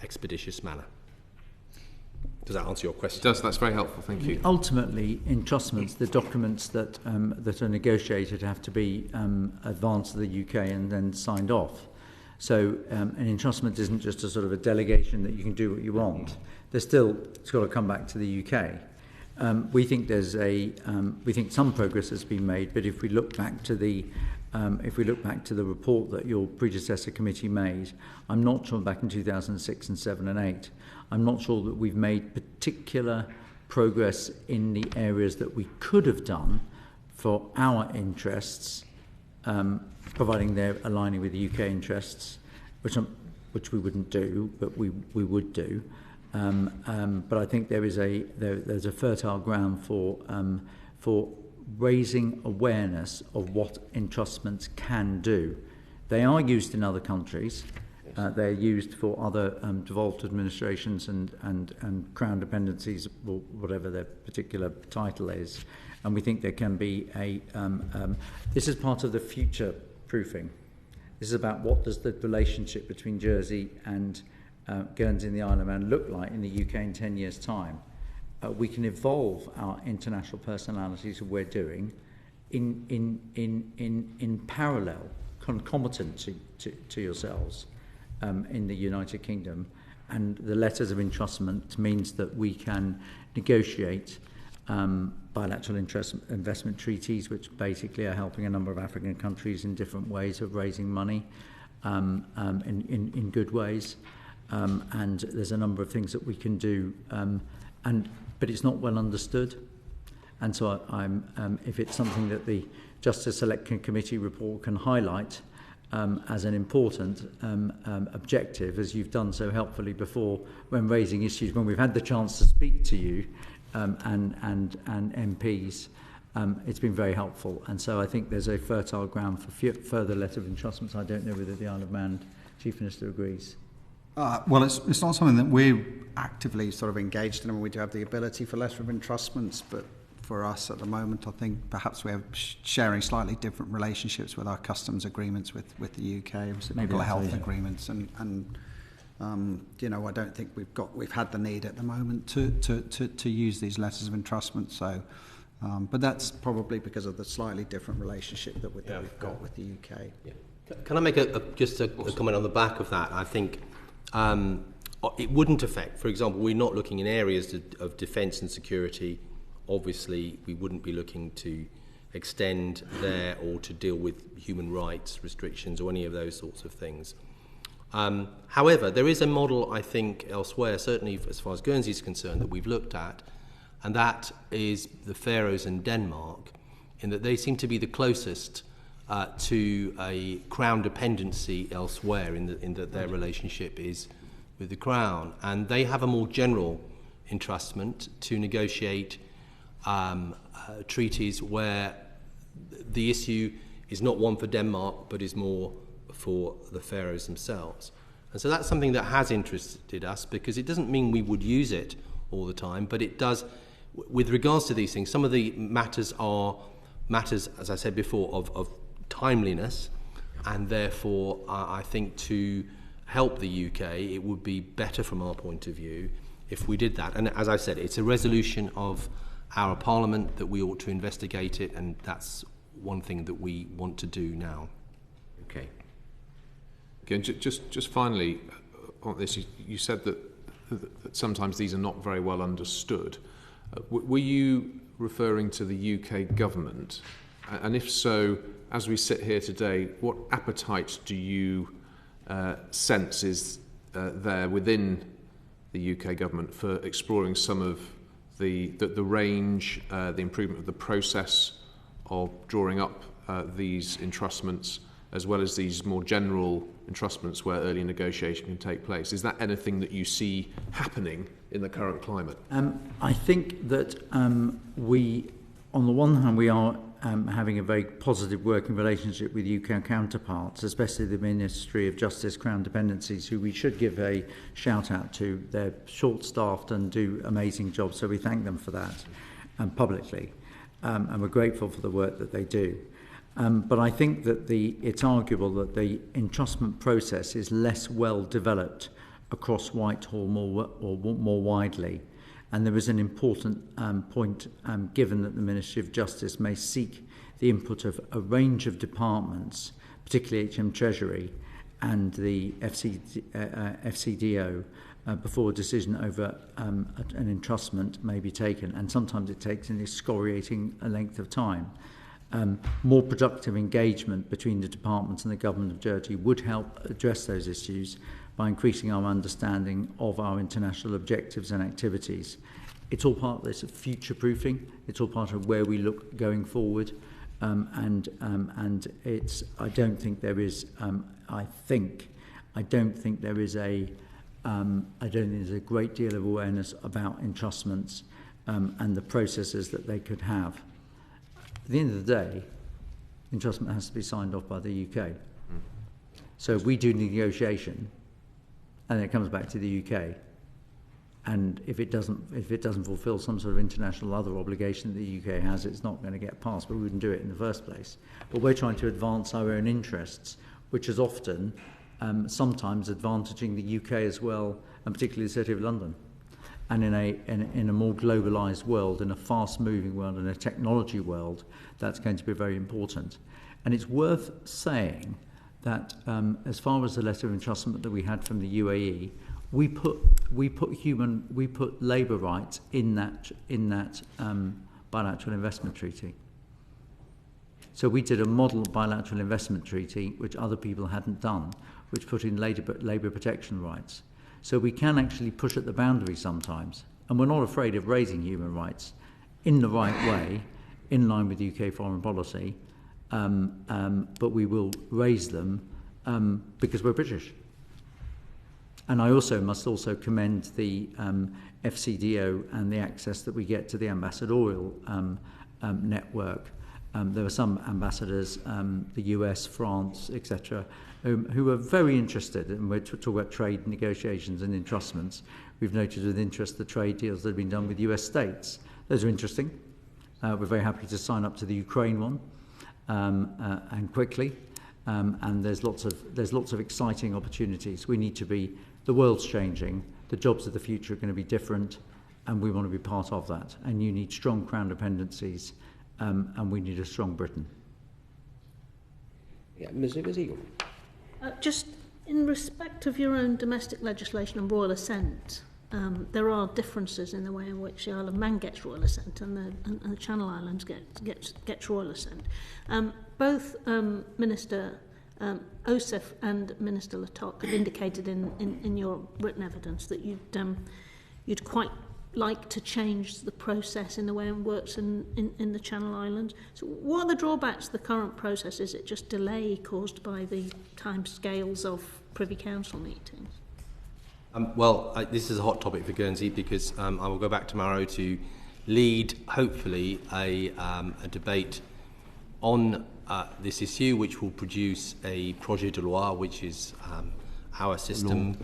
expeditious manner. Does that answer your question? It does. That's very helpful. Thank you. Ultimately, entrustments, the documents that are negotiated have to be advanced to the UK and then signed off. So an entrustment isn't just a sort of a delegation that you can do what you want. It's got to come back to the UK. We think we think some progress has been made, but if we look back to the report that your predecessor committee made, I'm not sure, back in 2006 and 7 and 8, I'm not sure that we've made particular progress in the areas that we could have done for our interests, providing they're aligning with the UK interests, which we wouldn't do, but we would do. But I think there's a fertile ground for raising awareness of what entrustments can do. They are used in other countries. They're used for other devolved administrations and crown dependencies, or whatever their particular title is. And we think there can be this is part of the future proofing. This is about what does the relationship between Jersey and Guernsey and the Isle of Man look like in the UK in 10 years' time. We can evolve our international personalities of we're doing in parallel, concomitant to yourselves in the United Kingdom, and the letters of entrustment means that we can negotiate bilateral investment treaties, which basically are helping a number of African countries in different ways of raising money in good ways. And there's a number of things that we can do, but it's not well understood. And so if it's something that the Justice Selection Committee report can highlight as an important objective, as you've done so helpfully before when raising issues, when we've had the chance to speak to you and MPs, it's been very helpful. And so I think there's a fertile ground for further letter of entrustments. I don't know whether the Isle of Man Chief Minister agrees. Well, it's not something that we're actively sort of engaged in. I mean, we do have the ability for letter of entrustments, but for us at the moment, I think perhaps we're sharing slightly different relationships with our customs agreements with the UK, mental health agreements, and I don't think we've had the need at the moment to use these letters of entrustment. So, but that's probably because of the slightly different relationship that we've got with the UK. Yeah. Can I make just a comment on the back of that? I think it wouldn't affect, for example, we're not looking in areas of defence and security. Obviously, we wouldn't be looking to extend there or to deal with human rights restrictions or any of those sorts of things. However, there is a model, I think, elsewhere, certainly as far as Guernsey is concerned, that we've looked at, and that is the Faroes and Denmark, in that they seem to be the closest to a crown dependency elsewhere, in that their relationship is with the crown, and they have a more general entrustment to negotiate treaties where the issue is not one for Denmark but is more for the Faroes themselves. And so that's something that has interested us, because it doesn't mean we would use it all the time, but it does, with regards to these things, some of the matters are matters, as I said before, of timeliness, and therefore I think to help the UK it would be better from our point of view if we did that. And as I said, it's a resolution of our Parliament that we ought to investigate it, and that's one thing that we want to do now. Okay. Again, just finally on this, you said that sometimes these are not very well understood. Were you referring to the UK government? And if so, as we sit here today, what appetite do you sense is there within the UK government for exploring some of the range, the improvement of the process of drawing up these entrustments, as well as these more general entrustments where early negotiation can take place. Is that anything that you see happening in the current climate? I think that we, on the one hand, we are having a very positive working relationship with UK counterparts, especially the Ministry of Justice Crown Dependencies, who we should give a shout out to. They're short-staffed and do amazing jobs, so we thank them for that publicly, and we're grateful for the work that they do. But I think that it's arguable that the entrustment process is less well developed across Whitehall more widely. And there is an important point given that the Ministry of Justice may seek the input of a range of departments, particularly HM Treasury and the FCDO, before a decision over an entrustment may be taken. And sometimes it takes an excoriating length of time. More productive engagement between the departments and the Government of Jersey would help address those issues by increasing our understanding of our international objectives and activities. It's all part of this future-proofing. It's all part of where we look going forward, and it's. I don't think there is. I don't think there's a great deal of awareness about entrustments and the processes that they could have. At the end of the day, entrustment has to be signed off by the UK. So if we do negotiation, and it comes back to the UK, and if it doesn't fulfil some sort of international other obligation that the UK has, it's not going to get passed, but we wouldn't do it in the first place. But we're trying to advance our own interests, which is often sometimes advantaging the UK as well, and particularly the City of London. And in a more globalised world, in a fast-moving world, in a technology world, that's going to be very important. And it's worth saying that as far as the letter of entrustment that we had from the UAE, we put labour rights in that bilateral investment treaty. So we did a model bilateral investment treaty which other people hadn't done, which put in labour protection rights. So we can actually push at the boundary sometimes, and we're not afraid of raising human rights in the right way, in line with UK foreign policy. But we will raise them because we're British. And I must also commend the FCDO and the access that we get to the ambassadorial network. There are some ambassadors, the US, France, etc., who are very interested, and we're talking about trade negotiations and entrustments. We've noted with interest the trade deals that have been done with US states. Those are interesting. We're very happy to sign up to the Ukraine one, and quickly. And there's lots of exciting opportunities. The world's changing. The jobs of the future are going to be different, and we want to be part of that. And you need strong Crown dependencies, and we need a strong Britain. Yeah, Ms. Eagle. Just in respect of your own domestic legislation and royal assent, there are differences in the way in which the Isle of Man gets royal assent and the Channel Islands gets royal assent. Both Minister Osef and Minister Letok have indicated in your written evidence that you'd quite like to change the process in the way it works in the Channel Islands. So what are the drawbacks to the current process? Is it just delay caused by the timescales of Privy Council meetings? This is a hot topic for Guernsey because I will go back tomorrow to lead, hopefully, a debate on this issue, which will produce a projet de loi, which is our system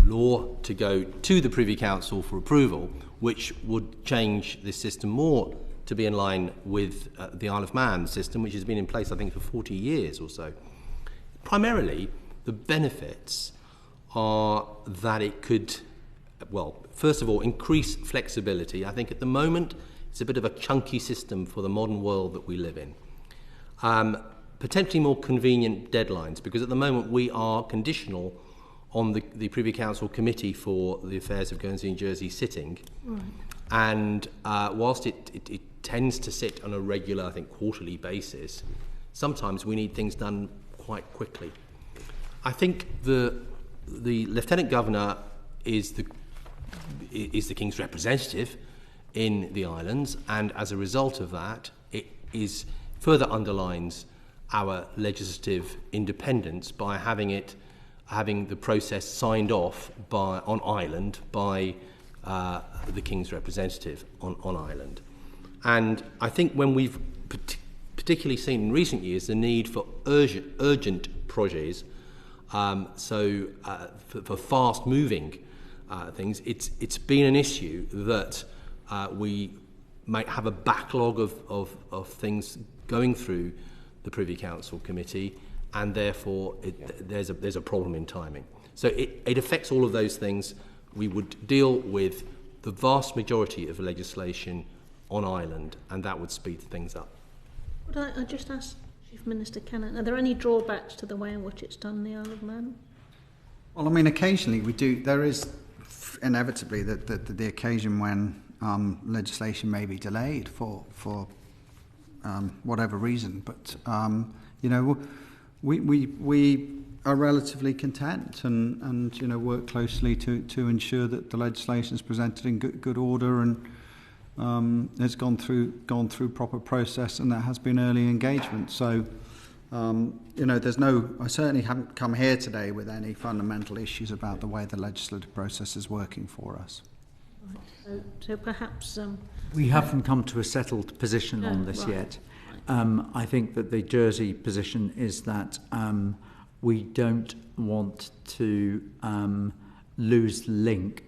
law to go to the Privy Council for approval, which would change this system more to be in line with the Isle of Man system, which has been in place, I think, for 40 years or so. Primarily, the benefits are that it could, first of all, increase flexibility. I think at the moment it's a bit of a chunky system for the modern world that we live in. Potentially more convenient deadlines, because at the moment we are conditional on the Privy Council Committee for the Affairs of Guernsey and Jersey sitting. Right. And whilst it tends to sit on a regular, I think, quarterly basis, sometimes we need things done quite quickly. I think the Lieutenant Governor is the King's representative in the islands, and as a result of that, it further underlines our legislative independence by having the process signed off on Ireland by the King's representative on Ireland. And I think when we've particularly seen in recent years the need for urgent projects, for fast-moving things, it's been an issue that we might have a backlog of things going through the Privy Council committee, and therefore there's a problem in timing. So it affects all of those things. We would deal with the vast majority of legislation on Ireland, and that would speed things up. Would I just ask Chief Minister Cannan, are there any drawbacks to the way in which it's done in the Isle of Man? Well, I mean, occasionally we do. There is inevitably the occasion when legislation may be delayed for whatever reason. But you know, we are relatively content and you know, work closely to ensure that the legislation is presented in good order and has gone through proper process, and there has been early engagement. So you know, I certainly haven't come here today with any fundamental issues about the way the legislative process is working for us. Right. So perhaps we haven't come to a settled position on this yet. I think that the Jersey position is that we don't want to lose the link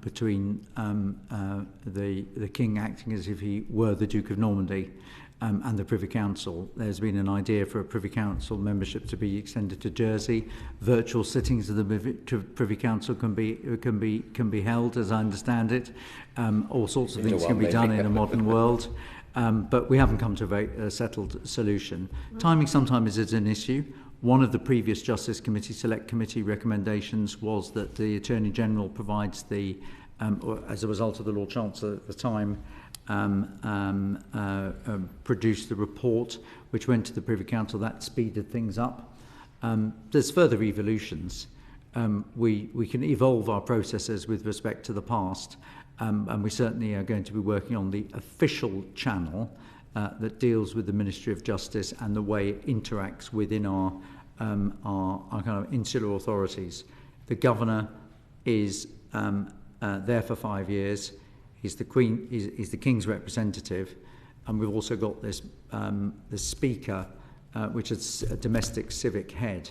between the King acting as if he were the Duke of Normandy and the Privy Council. There's been an idea for a Privy Council membership to be extended to Jersey. Virtual sittings of the Privy Council can be held, as I understand it. All sorts of things can be done in a modern world. But we haven't come to a settled solution. Timing sometimes is an issue. One of the previous Justice Committee Select Committee recommendations was that the Attorney General provides the, or as a result of the Lord Chancellor at the time, produced the report which went to the Privy Council. That speeded things up. There's further evolutions. We can evolve our processes with respect to the past, and we certainly are going to be working on the official channel that deals with the Ministry of Justice and the way it interacts within our kind of insular authorities. The Governor is there for 5 years. He's the Queen. He's the King's representative, and we've also got this the Speaker, which is a domestic civic head.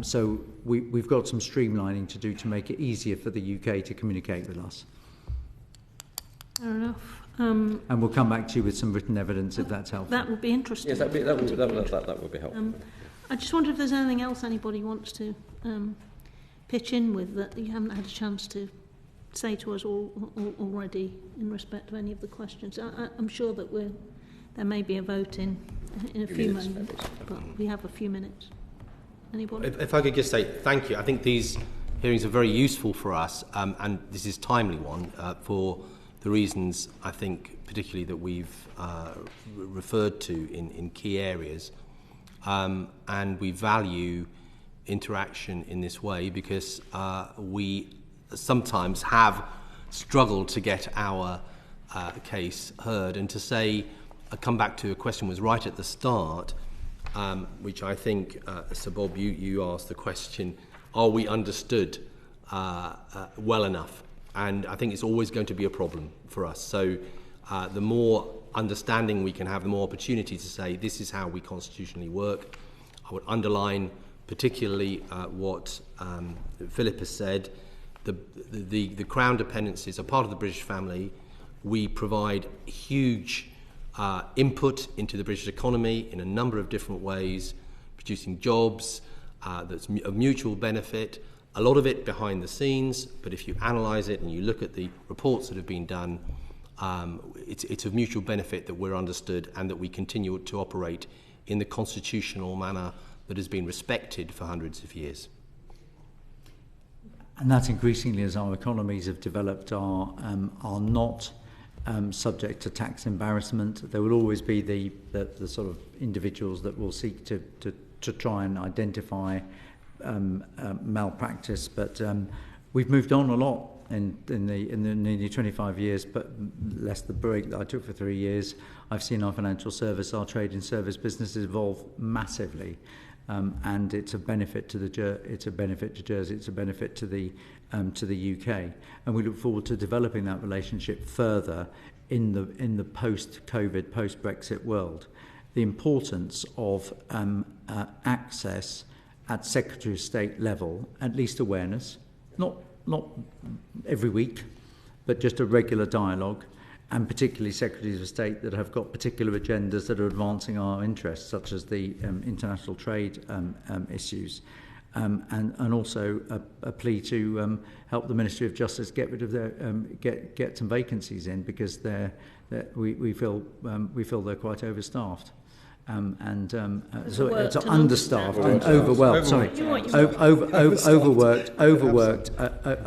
So we've got some streamlining to do to make it easier for the UK to communicate with us. Fair enough. And we'll come back to you with some written evidence if that's helpful. That would be interesting. Yes, that would be helpful. I just wonder if there's anything else anybody wants to pitch in with that you haven't had a chance to say to us already in respect to any of the questions. I'm sure that there may be a vote in a few moments, but we have a few minutes. Anybody? If I could just say thank you. I think these hearings are very useful for us, and this is a timely one for the reasons I think particularly that we've referred to in key areas, and we value interaction in this way because we sometimes have struggled to get our case heard. And to say, come back to a question was right at the start, which I think, Sir Bob, you asked the question, are we understood well enough? And I think it's always going to be a problem for us. So the more understanding we can have, the more opportunity to say this is how we constitutionally work. I would underline particularly what Philip has said. The Crown dependencies are part of the British family. We provide huge input into the British economy in a number of different ways, producing jobs that's of mutual benefit. A lot of it behind the scenes, but if you analyse it and you look at the reports that have been done, it's of mutual benefit that we're understood and that we continue to operate in the constitutional manner that has been respected for hundreds of years. And that's increasingly as our economies have developed are not subject to tax embarrassment. There will always be the sort of individuals that will seek to try and identify malpractice, but we've moved on a lot in the nearly 25 years, but less the break that I took for 3 years, I've seen our financial service, our trade and service businesses evolve massively, and it's a benefit to it's a benefit to Jersey, it's a benefit to the UK, and we look forward to developing that relationship further in the post-COVID, post-Brexit world. The importance of access at Secretary of State level, at least awareness, not every week, but just a regular dialogue, and particularly Secretaries of State that have got particular agendas that are advancing our interests, such as the international trade issues, and also a plea to help the Ministry of Justice get rid of their get some vacancies in, because we feel they're quite overstaffed. So it's understaffed and overwhelmed. Sorry,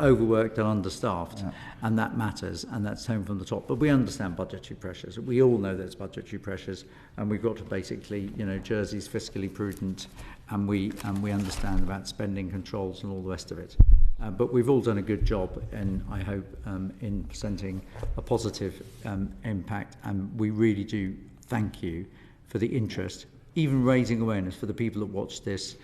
overworked and understaffed, yeah. And that matters, and that's home from the top. But we understand budgetary pressures. We all know there's budgetary pressures, and we've got to basically, Jersey's fiscally prudent, and we understand about spending controls and all the rest of it. But we've all done a good job, and I hope in presenting a positive impact. And we really do thank you for the interest, even raising awareness for the people that watch this.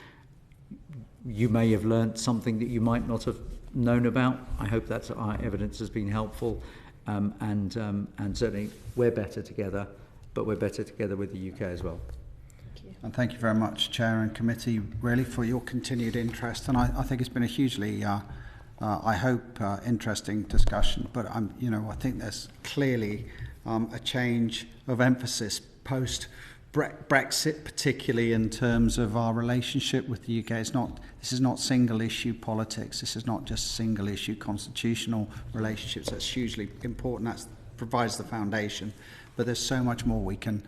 You may have learnt something that you might not have known about. I hope that our evidence has been helpful, and certainly we're better together, but we're better together with the UK as well. Thank you. And thank you very much, Chair and Committee, really, for your continued interest. And I think it's been a hugely, I hope, interesting discussion. But I think there's clearly a change of emphasis post Brexit, particularly in terms of our relationship with the UK. This is not single issue politics. This is not just single issue constitutional relationships. That's hugely important. That provides the foundation. But there's so much more we can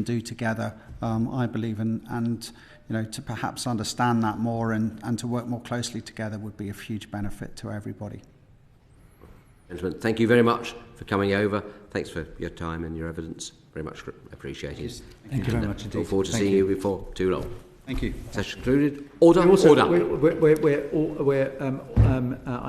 do together, I believe, and to perhaps understand that more and to work more closely together would be of huge benefit to everybody. Gentlemen, thank you very much for coming over. Thanks for your time and your evidence. Very much appreciated. Thank you very much indeed. Look forward to seeing you before too long. Thank you. Session concluded. Order. I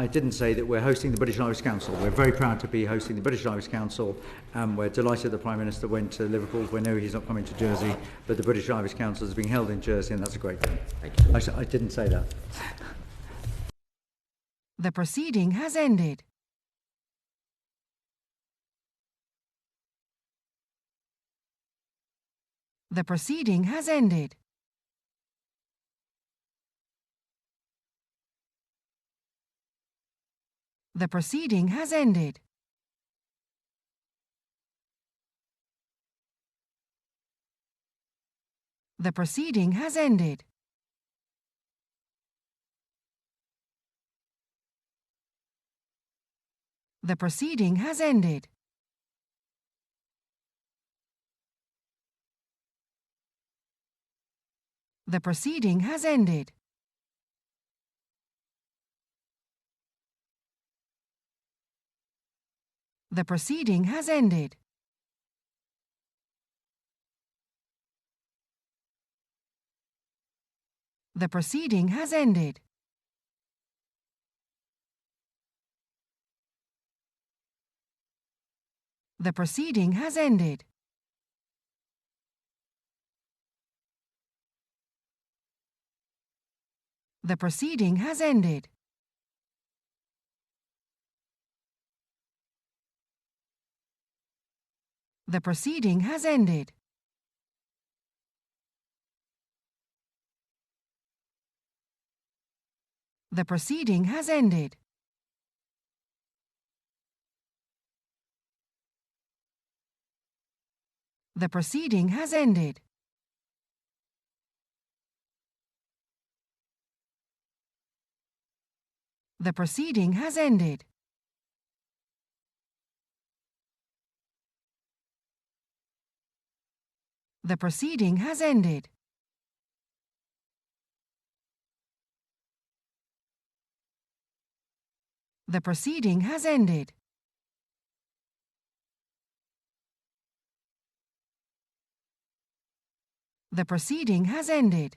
didn't say that we're hosting the British and Irish Council. We're very proud to be hosting the British and Irish Council. We're delighted the Prime Minister went to Liverpool. We know he's not coming to Jersey, but the British and Irish Council is being held in Jersey, and that's a great thing. Thank you. I didn't say that. The proceeding has ended. The proceeding has ended. The proceeding has ended. The proceeding has ended. The proceeding has ended. The proceeding has ended. The proceeding has ended. The proceeding has ended. The proceeding has ended. The proceeding has ended. The proceeding has ended. The proceeding has ended. The proceeding has ended. The proceeding has ended. The proceeding has ended. The proceeding has ended. The proceeding has ended.